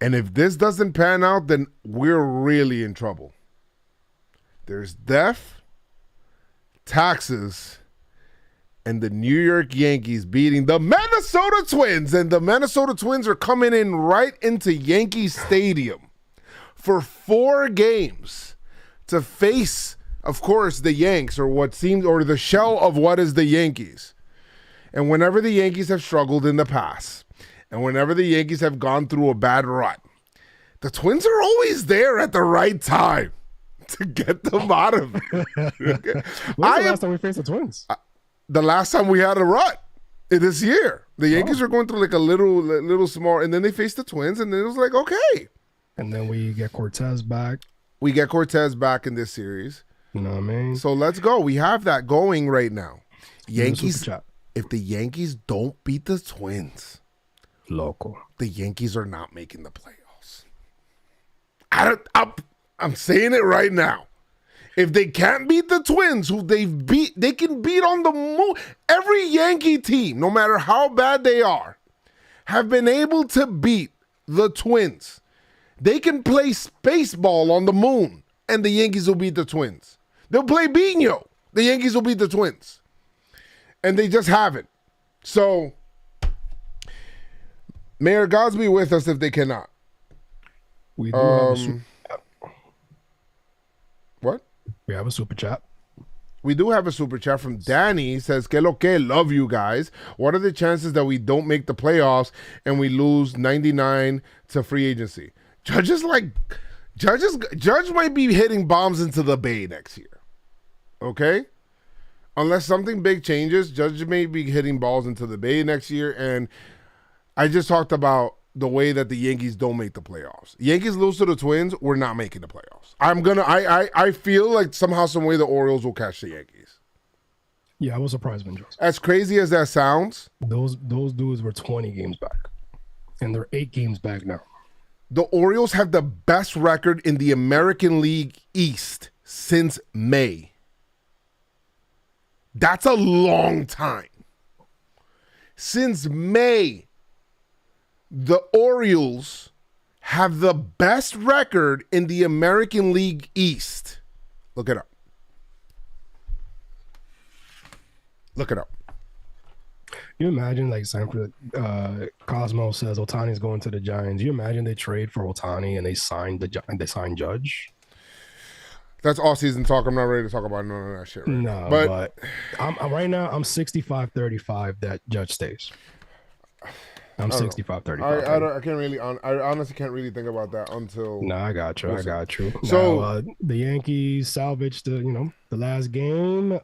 and if this doesn't pan out, then we're really in trouble. There's death, taxes, and the New York Yankees beating the Minnesota Twins. And the Minnesota Twins are coming in right into Yankee Stadium for 4 games to face, of course, the Yanks, or what seems, or the shell of what is the Yankees. And whenever the Yankees have struggled in the past, and whenever the Yankees have gone through a bad run, the Twins are always there at the right time to get them out of it. Okay? When's the last time we faced the Twins? The last time we had a run this year, the Yankees are going through like a little small, and then they faced the Twins, and then it was like, okay. And then we get Cortez back. We get Cortez back in this series. You know what I mean? So let's go. We have that going right now. Yankees, Super chat. if the Yankees don't beat the Twins, Local. the Yankees are not making the playoffs. I'm saying it right now. If they can't beat the Twins, who they can beat on the moon. Every Yankee team, no matter how bad they are, have been able to beat the Twins. They can play baseball on the moon, and the Yankees will beat the Twins. They'll play Bino. The Yankees will beat the Twins. And they just haven't. So, may our gods be with us if they cannot. We do have a super chat. What? We have a super chat. We do have a super chat from Danny. He says, "Que lo que, love you guys. What are the chances that we don't make the playoffs and we lose 99 to free agency?" Judge might be hitting bombs into the bay next year. Okay? Unless something big changes, Judge may be hitting balls into the bay next year. And I just talked about the way that the Yankees don't make the playoffs. Yankees lose to the Twins, we're not making the playoffs. I feel like somehow, some way the Orioles will catch the Yankees. Yeah, I was surprised when Joseph. As crazy as that sounds, Those dudes were 20 games back. And they're 8 games back now. the Orioles have the best record in the American League East since May. That's a long time. Since May, the Orioles have the best record in the American League East. Look it up. Look it up. You imagine, like Sanford Cosmo says, Otani's going to the Giants. You imagine they trade for Otani and they sign Judge? That's all season talk. I'm not ready to talk about none of that shit. Right No, now. but I'm right now. I'm 65-35 that Judge stays. I'm 65-35. I can't really. I honestly can't really think about that until. No, I got you. I got you. So now, the Yankees salvaged the last game,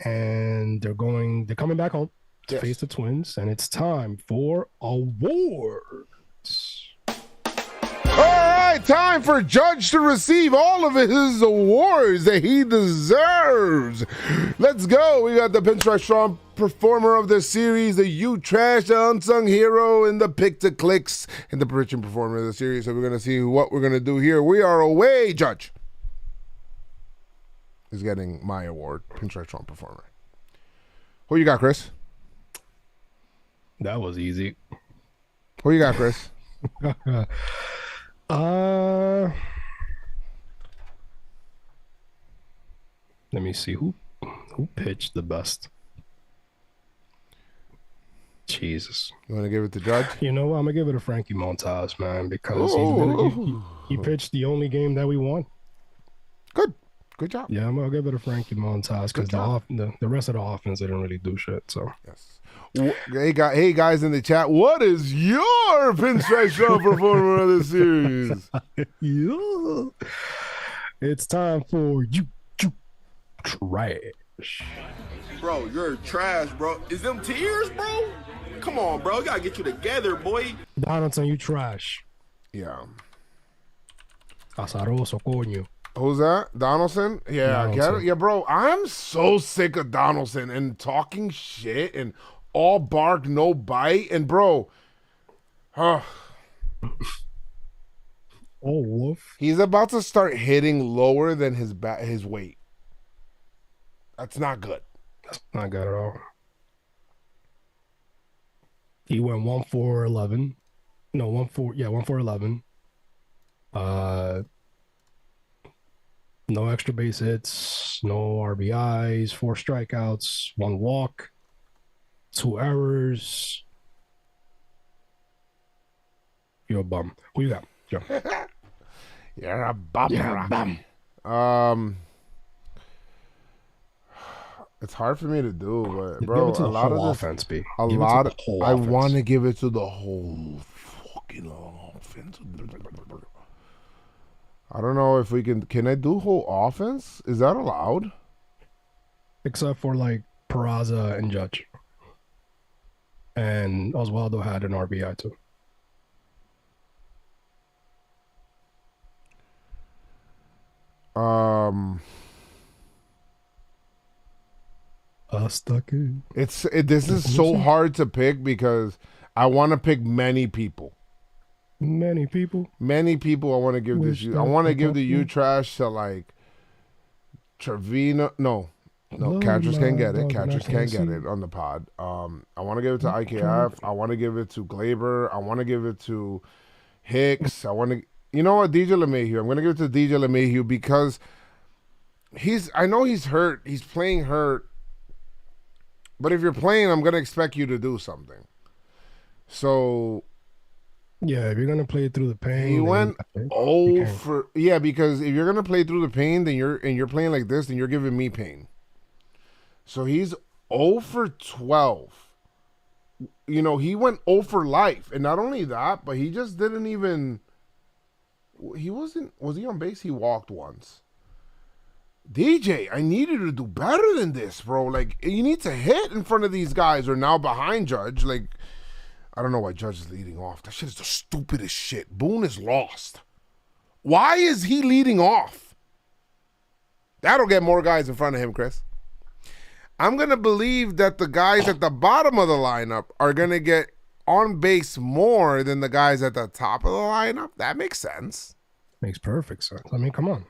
and they're coming back home to face the Twins, and it's time for awards. All right, time for Judge to receive all of his awards that he deserves. Let's go. We got the PinstripeStrong Performer of the Series, the You Trash, the Unsung Hero, and the Pick to Clicks, and the Pitching Performer of the Series. So we're going to see what we're going to do here. We are away, Judge. He's getting my award, PinstripeStrong Performer. Who you got, Chris? That was easy. Who you got, Chris? Let me see who pitched the best. Jesus. You want to give it to Judge? You know what? I'm gonna give it to Frankie Montas, man, because he pitched the only game that we won. Good job. Yeah, I'm gonna give it to Frankie Montas because the rest of the offense didn't really do shit. So yes. Hey guys in the chat, what is your PinstripeStrong Performer of the Series? Yeah. It's time for you trash. Bro, you're trash, bro. Is them tears, bro? Come on, bro. You gotta get you together, boy. Donaldson, you trash. Yeah. Azaroso, coño. Who's that? Donaldson? Yeah, I get it. Yeah, bro, I'm so sick of Donaldson and talking shit and all bark, no bite. And, bro, Oh, Wolf. he's about to start hitting lower than his weight. That's not good. That's not good at all. He went 1-4-11. No, 1-4-11. No extra base hits, no RBIs, 4 strikeouts, 1 walk, 2 errors. You're a bum. Who you got? Joe. You're a bum. You're a bum. It's hard for me to do, but Give bro, it to a the lot whole of this, offense, B. a Give it to lot. the whole I offense. want to give it to the whole fucking offense. I don't know if we can. Can I do whole offense? Is that allowed? Except for like Peraza and Judge. And Oswaldo had an RBI too. Stuck in. This is so hard to pick because I want to pick many people. Many people. Many people I want to give this. I want to give the U trash to like Trevino. No, catchers can't get it. Catchers can't get it on the pod. I want to give it to IKF. I want to give it to Glaber. I want to give it to Hicks. I want to. You know what, DJ LeMahieu. I'm going to give it to DJ LeMahieu because I know he's hurt. He's playing hurt. But if you're playing, I'm going to expect you to do something. So yeah, if you're going to play through the pain. He went because if you're going to play through the pain, then you're playing like this, then you're giving me pain. So he's 0 for 12. You know, he went 0 for life. And not only that, but he just didn't even was he on base? He walked once. DJ, I need you to do better than this, bro. Like, you need to hit in front of these guys or now behind Judge. Like, I don't know why Judge is leading off. That shit is the stupidest shit. Boone is lost. Why is he leading off? That'll get more guys in front of him, Chris. I'm going to believe that the guys at the bottom of the lineup are going to get on base more than the guys at the top of the lineup. That makes sense. Makes perfect sense. I mean, come on.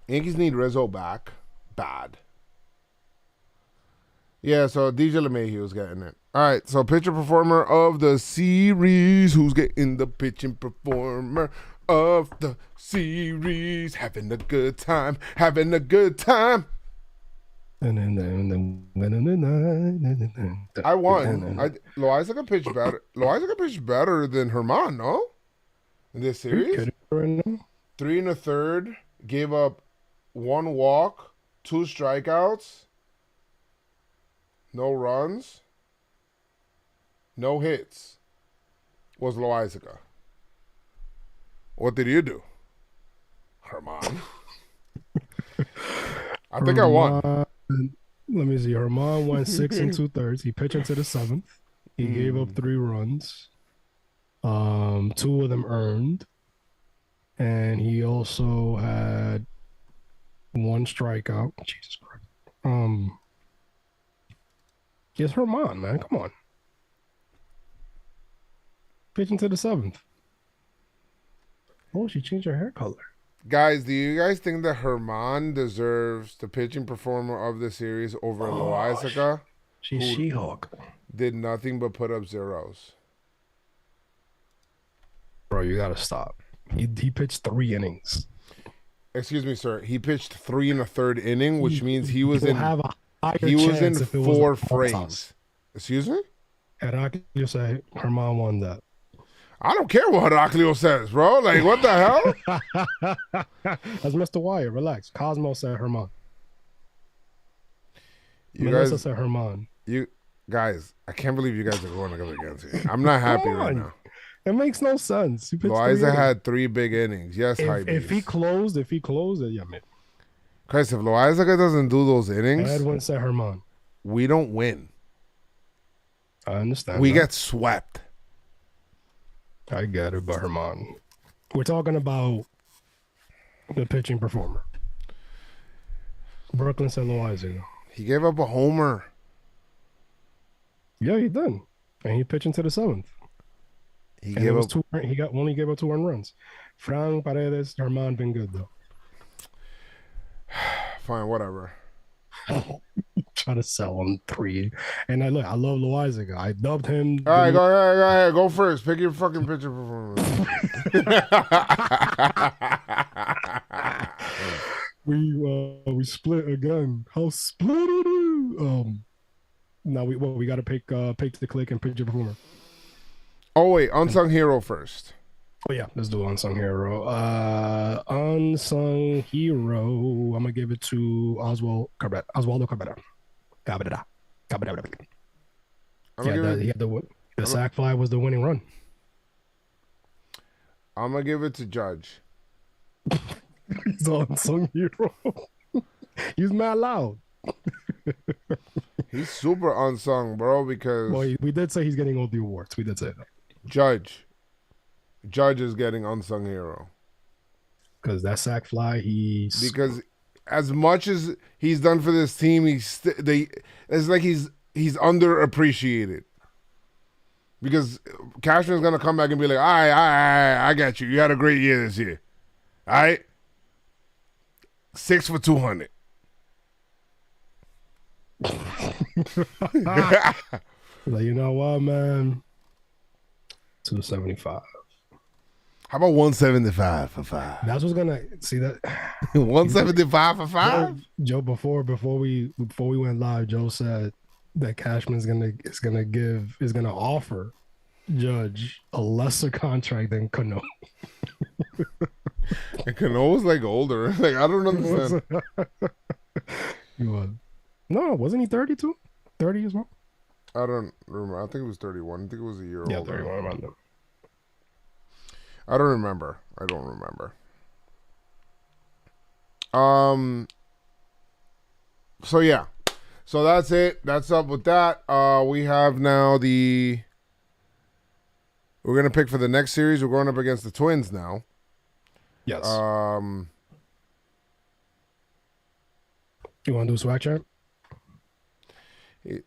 Yankees need Rizzo back. Bad. Yeah, so DJ LeMahieu is getting it. All right, so pitcher performer of the series. Who's getting the pitching performer of the series? Having a good time. Having a good time. I won. Loaiza pitched better. Loaiza pitched better than Herman, no? In this series? 3 1/3. Gave up 1 walk, 2 strikeouts, no runs, no hits. Was Loaiza. What did you do, Herman? I think I won. Let me see. Herman went 6 2/3. He pitched into the 7th. He gave up 3 runs. 2 of them earned. And he also had 1 strikeout. Jesus Christ. It's Herman, man. Come on. Pitching to the 7th. Oh, she changed her hair color. Guys, do you guys think that Herman deserves the pitching performer of the series over Loaiza? She's She-Hulk. Did nothing but put up zeros. Bro, you gotta stop. He pitched 3 innings. Excuse me, sir. He pitched 3 1/3 inning, which means he was in 4 frames. Excuse me? Heraclio said Herman won that. I don't care what Heraclio says, bro. Like, what the hell? That's Mr. Wire. Relax. Cosmo said Herman. Melissa said Herman. You guys, I can't believe you guys are going against me. I'm not happy right now. It makes no sense. Loaiza had 3 big innings. Yes, if he closed, yeah, man. Christ, if Loaizaga doesn't do those innings, Edwin said Herman. we don't win. I understand. We that. get swept. I get it, but Herman. We're talking about the pitching performer. Brooklyn said Loaizaga. He gave up a homer. Yeah, he did. And he pitched into the 7th. He And gave it was up. only gave up 2 earned runs. Frank Paredes, Herman been good though. Fine, whatever. Try to sell him 3. And I love Loaizaga. I dubbed him. All right, go ahead. Go first. Pick your fucking pitcher performance. We split again. How split it is. Now we got to pick the click and pitcher performer. Oh wait, unsung hero first. Oh yeah, let's do unsung hero. Unsung hero. I'm gonna give it to Oswaldo Cabrera. Cabrera. Yeah, the sac fly was the winning run. I'm gonna give it to Judge. He's the unsung hero. He's mad loud. He's super unsung, bro, because Well, we did say he's getting all the awards. We did say that. Judge is getting unsung hero. Because that sac fly, Because as much as he's done for this team, it's like he's underappreciated. Because Cashman's gonna come back and be like, I got you. You had a great year this year. All right? 6 for 200. like, you know what, man? 275. How about 175 for 5? That's what's gonna see that. 175 for 5? Joe, before we went live, Joe said that Cashman's gonna offer Judge a lesser contract than Cano. And Cano was like older. Like, I don't understand. He was. No, wasn't he 32? 30 as well? I don't remember. I think it was 31. I think it was a year older. Yeah, 31 around them. I don't remember. So yeah. So that's it. That's up with that. We have now we're gonna pick for the next series. We're going up against the Twins now. Yes. You want to do swag chat?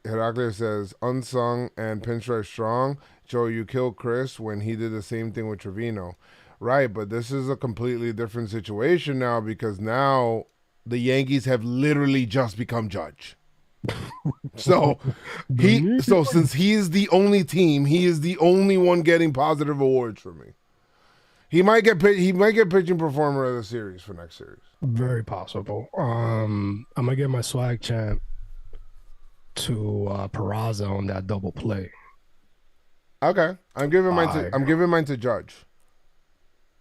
Heracles says, unsung and pinstripe strong. Joe, you killed Chris when he did the same thing with Trevino. Right, but this is a completely different situation now because now the Yankees have literally just become Judge. So since he is the only team, he is the only one getting positive awards from me. He might get pitching performer of the series for next series. Very possible. I'm gonna get my swag chant to Peraza on that double play. Okay, I'm giving mine to Judge.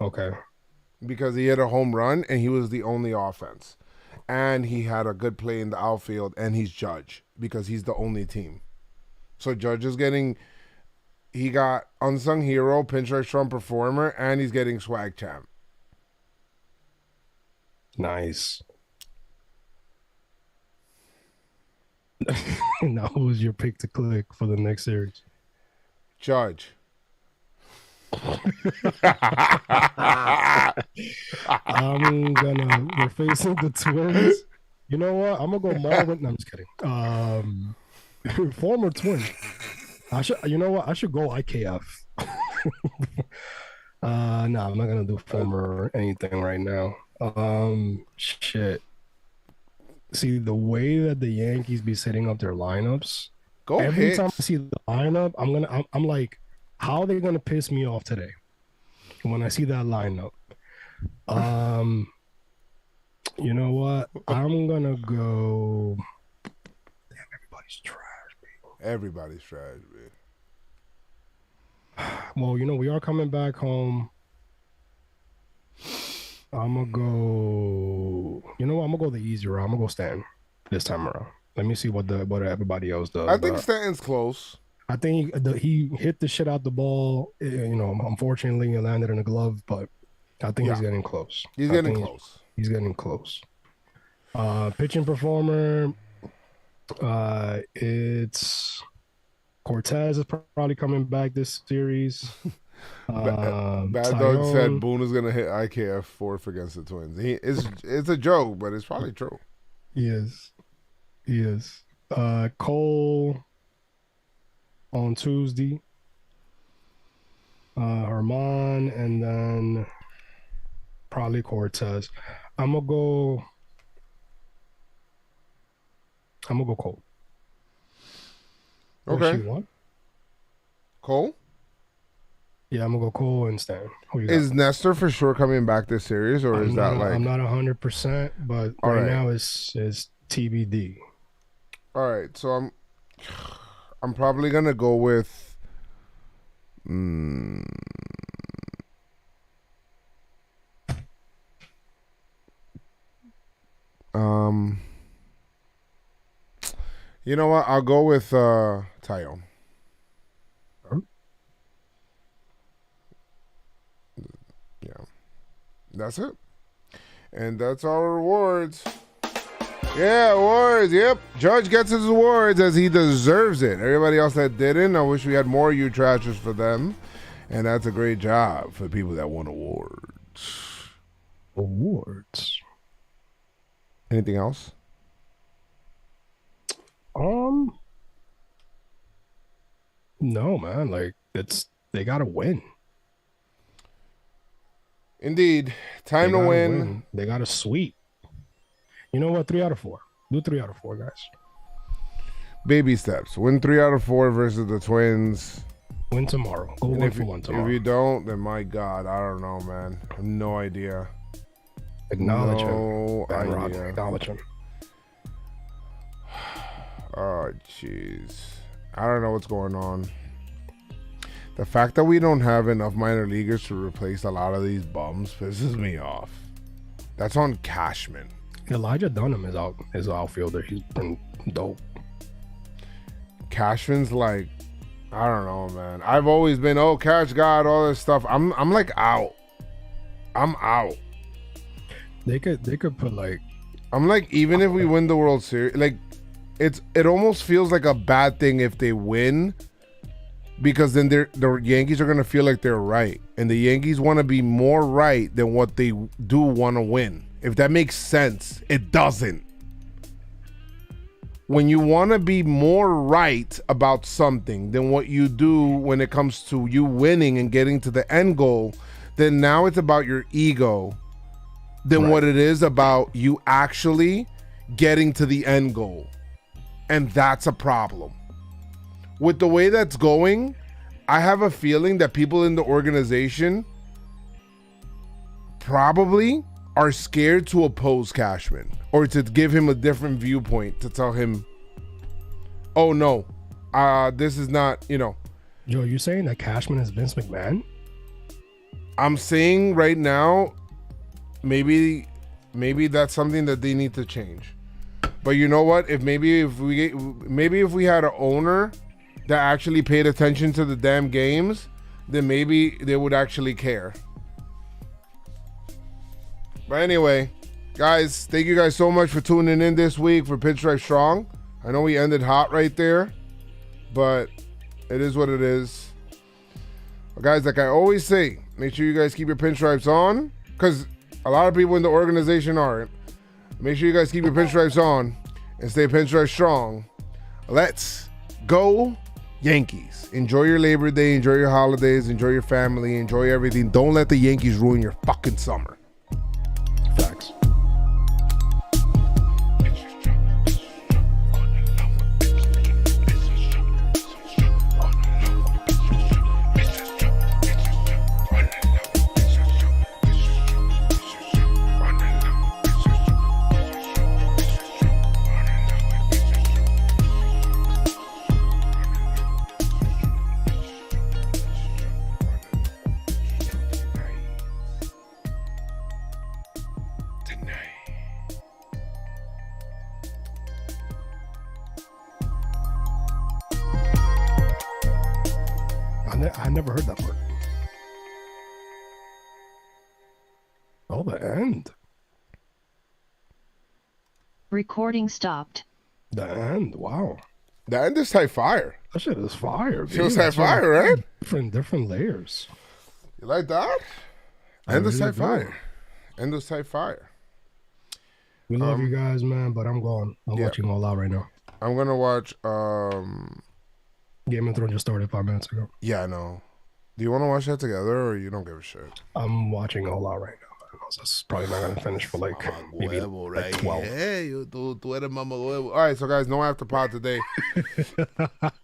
Okay. Because he hit a home run and he was the only offense, and he had a good play in the outfield, and he's Judge because he's the only team. So Judge is getting. He got unsung hero, pinstripe strong performer, and he's getting swag champ. Nice. Now, who's your pick to click for the next series? Judge. We're facing the Twins. You know what? I'm gonna go Marvin. No, I'm just kidding. Former Twin. I should go IKF. No, I'm not gonna do former anything right now. Shit. See, the way that the Yankees be setting up their lineups. Every time I see the lineup, I'm like, how are they gonna piss me off today? When I see that lineup. You know what? I'm gonna go. Damn, everybody's trash, man. Everybody's trash, man. Well, we are coming back home. I'm gonna go. You know what? I'm gonna go the easy route. I'm gonna go Stanton this time around. Let me see what everybody else does. I think Stanton's close. I think he hit the shit out the ball. Unfortunately, it landed in a glove, but I think he's getting close. He's getting close. He's getting close. Pitching performer. It's Cortez is probably coming back this series. Bad Dog said Boone is gonna hit IKF fourth against the Twins. It's a joke, but it's probably true. He is. Cole on Tuesday. Herman, and then probably Cortez. I'm gonna go Cole. Okay. What? Cole? Yeah, I'm gonna go Cole and Stan. Who you got? Is Nestor for sure coming back this series, or is that like? I'm not 100%, but right now it's TBD. All right, so I'm probably gonna go with. You know what? I'll go with Tyone. Yeah, that's it, and that's our awards. Yeah, awards. Yep, Judge gets his awards as he deserves it. Everybody else that didn't, I wish we had more you trashers for them, and that's a great job for people that won awards. Anything else? No, man. Like they gotta win. Indeed, time to win. They got to sweep. You know what? 3 out of 4. Do 3 out of 4, guys. Baby steps. Win 3 out of 4 versus the Twins. Win tomorrow. Go 1 for 1 tomorrow. If you don't, then my God, I don't know, man. I have no idea. Acknowledge him. Acknowledge him. Oh, jeez. I don't know what's going on. The fact that we don't have enough minor leaguers to replace a lot of these bums pisses me off. That's on Cashman. Elijah Dunham is outfielder. He's been dope. Cashman's like, I don't know, man. I've always been, Cash God, all this stuff. I'm like out. I'm out. They could put like. I'm like, even if we win the World Series, like it almost feels like a bad thing if they win, because then the Yankees are gonna feel like they're right, and the Yankees want to be more right than what they do want to win. If that makes sense, it doesn't. When you want to be more right about something than what you do when it comes to you winning and getting to the end goal, then now it's about your ego than what it is about you actually getting to the end goal. And that's a problem. With the way that's going, I have a feeling that people in the organization probably are scared to oppose Cashman or to give him a different viewpoint, to tell him, oh no, this is not, Joe, you saying that Cashman is Vince McMahon? I'm saying right now, maybe that's something that they need to change. But you know what? If we had an owner that actually paid attention to the damn games, then maybe they would actually care. But anyway, guys, thank you guys so much for tuning in this week for Pinstripe Strong. I know we ended hot right there, but it is what it is. But guys, like I always say, make sure you guys keep your pinstripes on, because a lot of people in the organization aren't. Make sure you guys keep your pinstripes on and stay pinstripe strong. Let's go Yankees. Enjoy your Labor Day, enjoy your holidays, enjoy your family, enjoy everything. Don't let the Yankees ruin your fucking summer. Facts. I never heard that part. Oh, the end. Recording stopped. The end. Wow. The end is type fire. That shit is fire. She was B. type That's right. fire, right? Different layers. You like that? I End is really type do. fire. End is type fire. We love you guys, man, but I'm going. I'm watching All Out right now. I'm gonna watch. Game of Thrones just started 5 minutes ago. Yeah, I know. Do you want to watch that together, or you don't give a shit? I'm watching All Out right now. That's probably not gonna finish for like maybe like 12. Hey, tú eres mamahuevo. All right, so guys, no after pod today.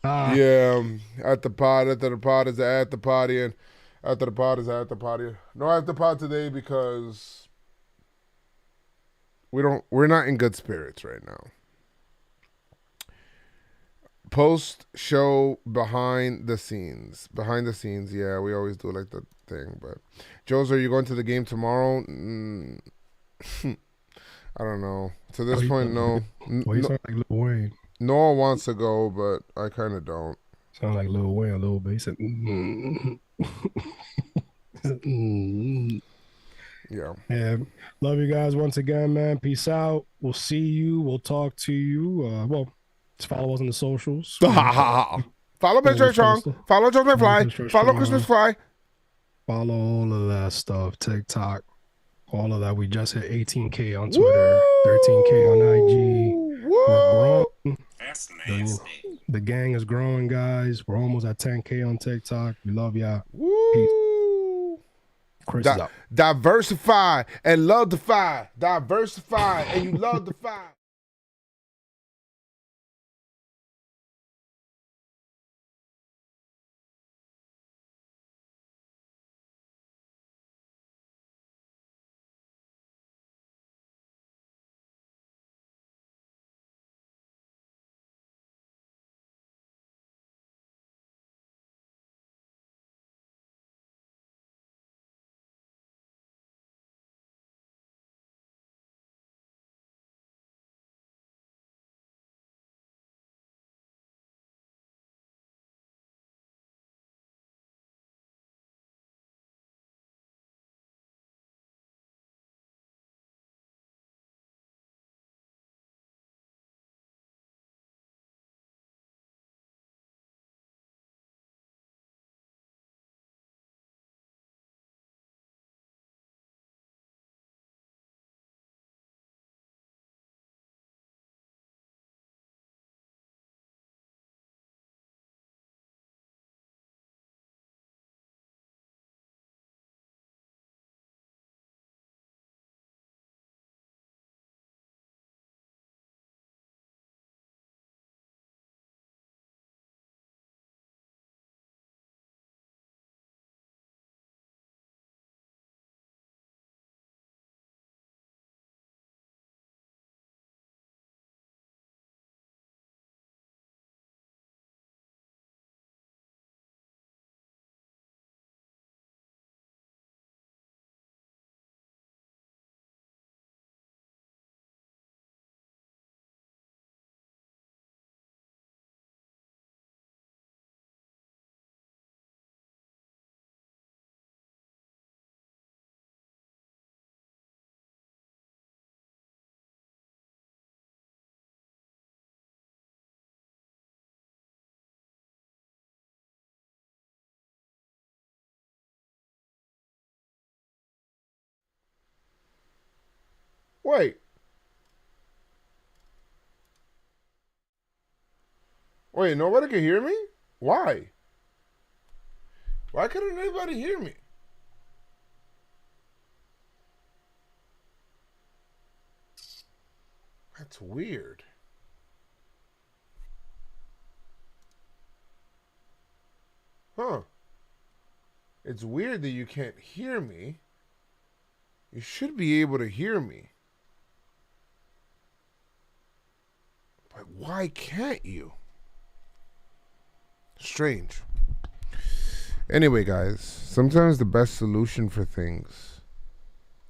Yeah, at the pod is the at the party, and after the pod is at the party. No after pod today because we're not in good spirits right now. Post show behind the scenes, yeah, we always do like the thing. But Joes, are you going to the game tomorrow? I don't know. To this point, no. Well, you sound like Lil Wayne. Noah wants to go, but I kind of don't. Sound like Lil Wayne a little bit. He said, Yeah. Yeah. Love you guys once again, man. Peace out. We'll see you. We'll talk to you. Well, just follow us on the socials. Follow PinstripeStrong. Follow Joezmcfly. Follow ChristmasFly. Follow all of that stuff. TikTok. All of that. We just hit 18K on Twitter. 13K on IG. We're growing. That's nasty. The gang is growing, guys. We're almost at 10K on TikTok. We love y'all. Woo. Chris is out. Diversify and love the fire. Diversify and you love the fire. Wait, nobody can hear me? Why? Why couldn't anybody hear me? That's weird. Huh. It's weird that you can't hear me. You should be able to hear me. But why can't you? Strange. Anyway, guys, sometimes the best solution for things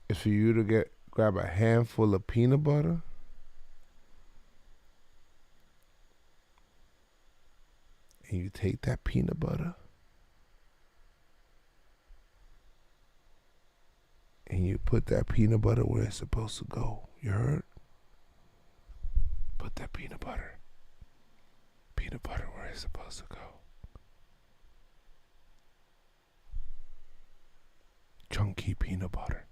is for you to grab a handful of peanut butter and you take that peanut butter and you put that peanut butter where it's supposed to go. You heard? peanut butter. Peanut butter where it's supposed to go. Chunky peanut butter.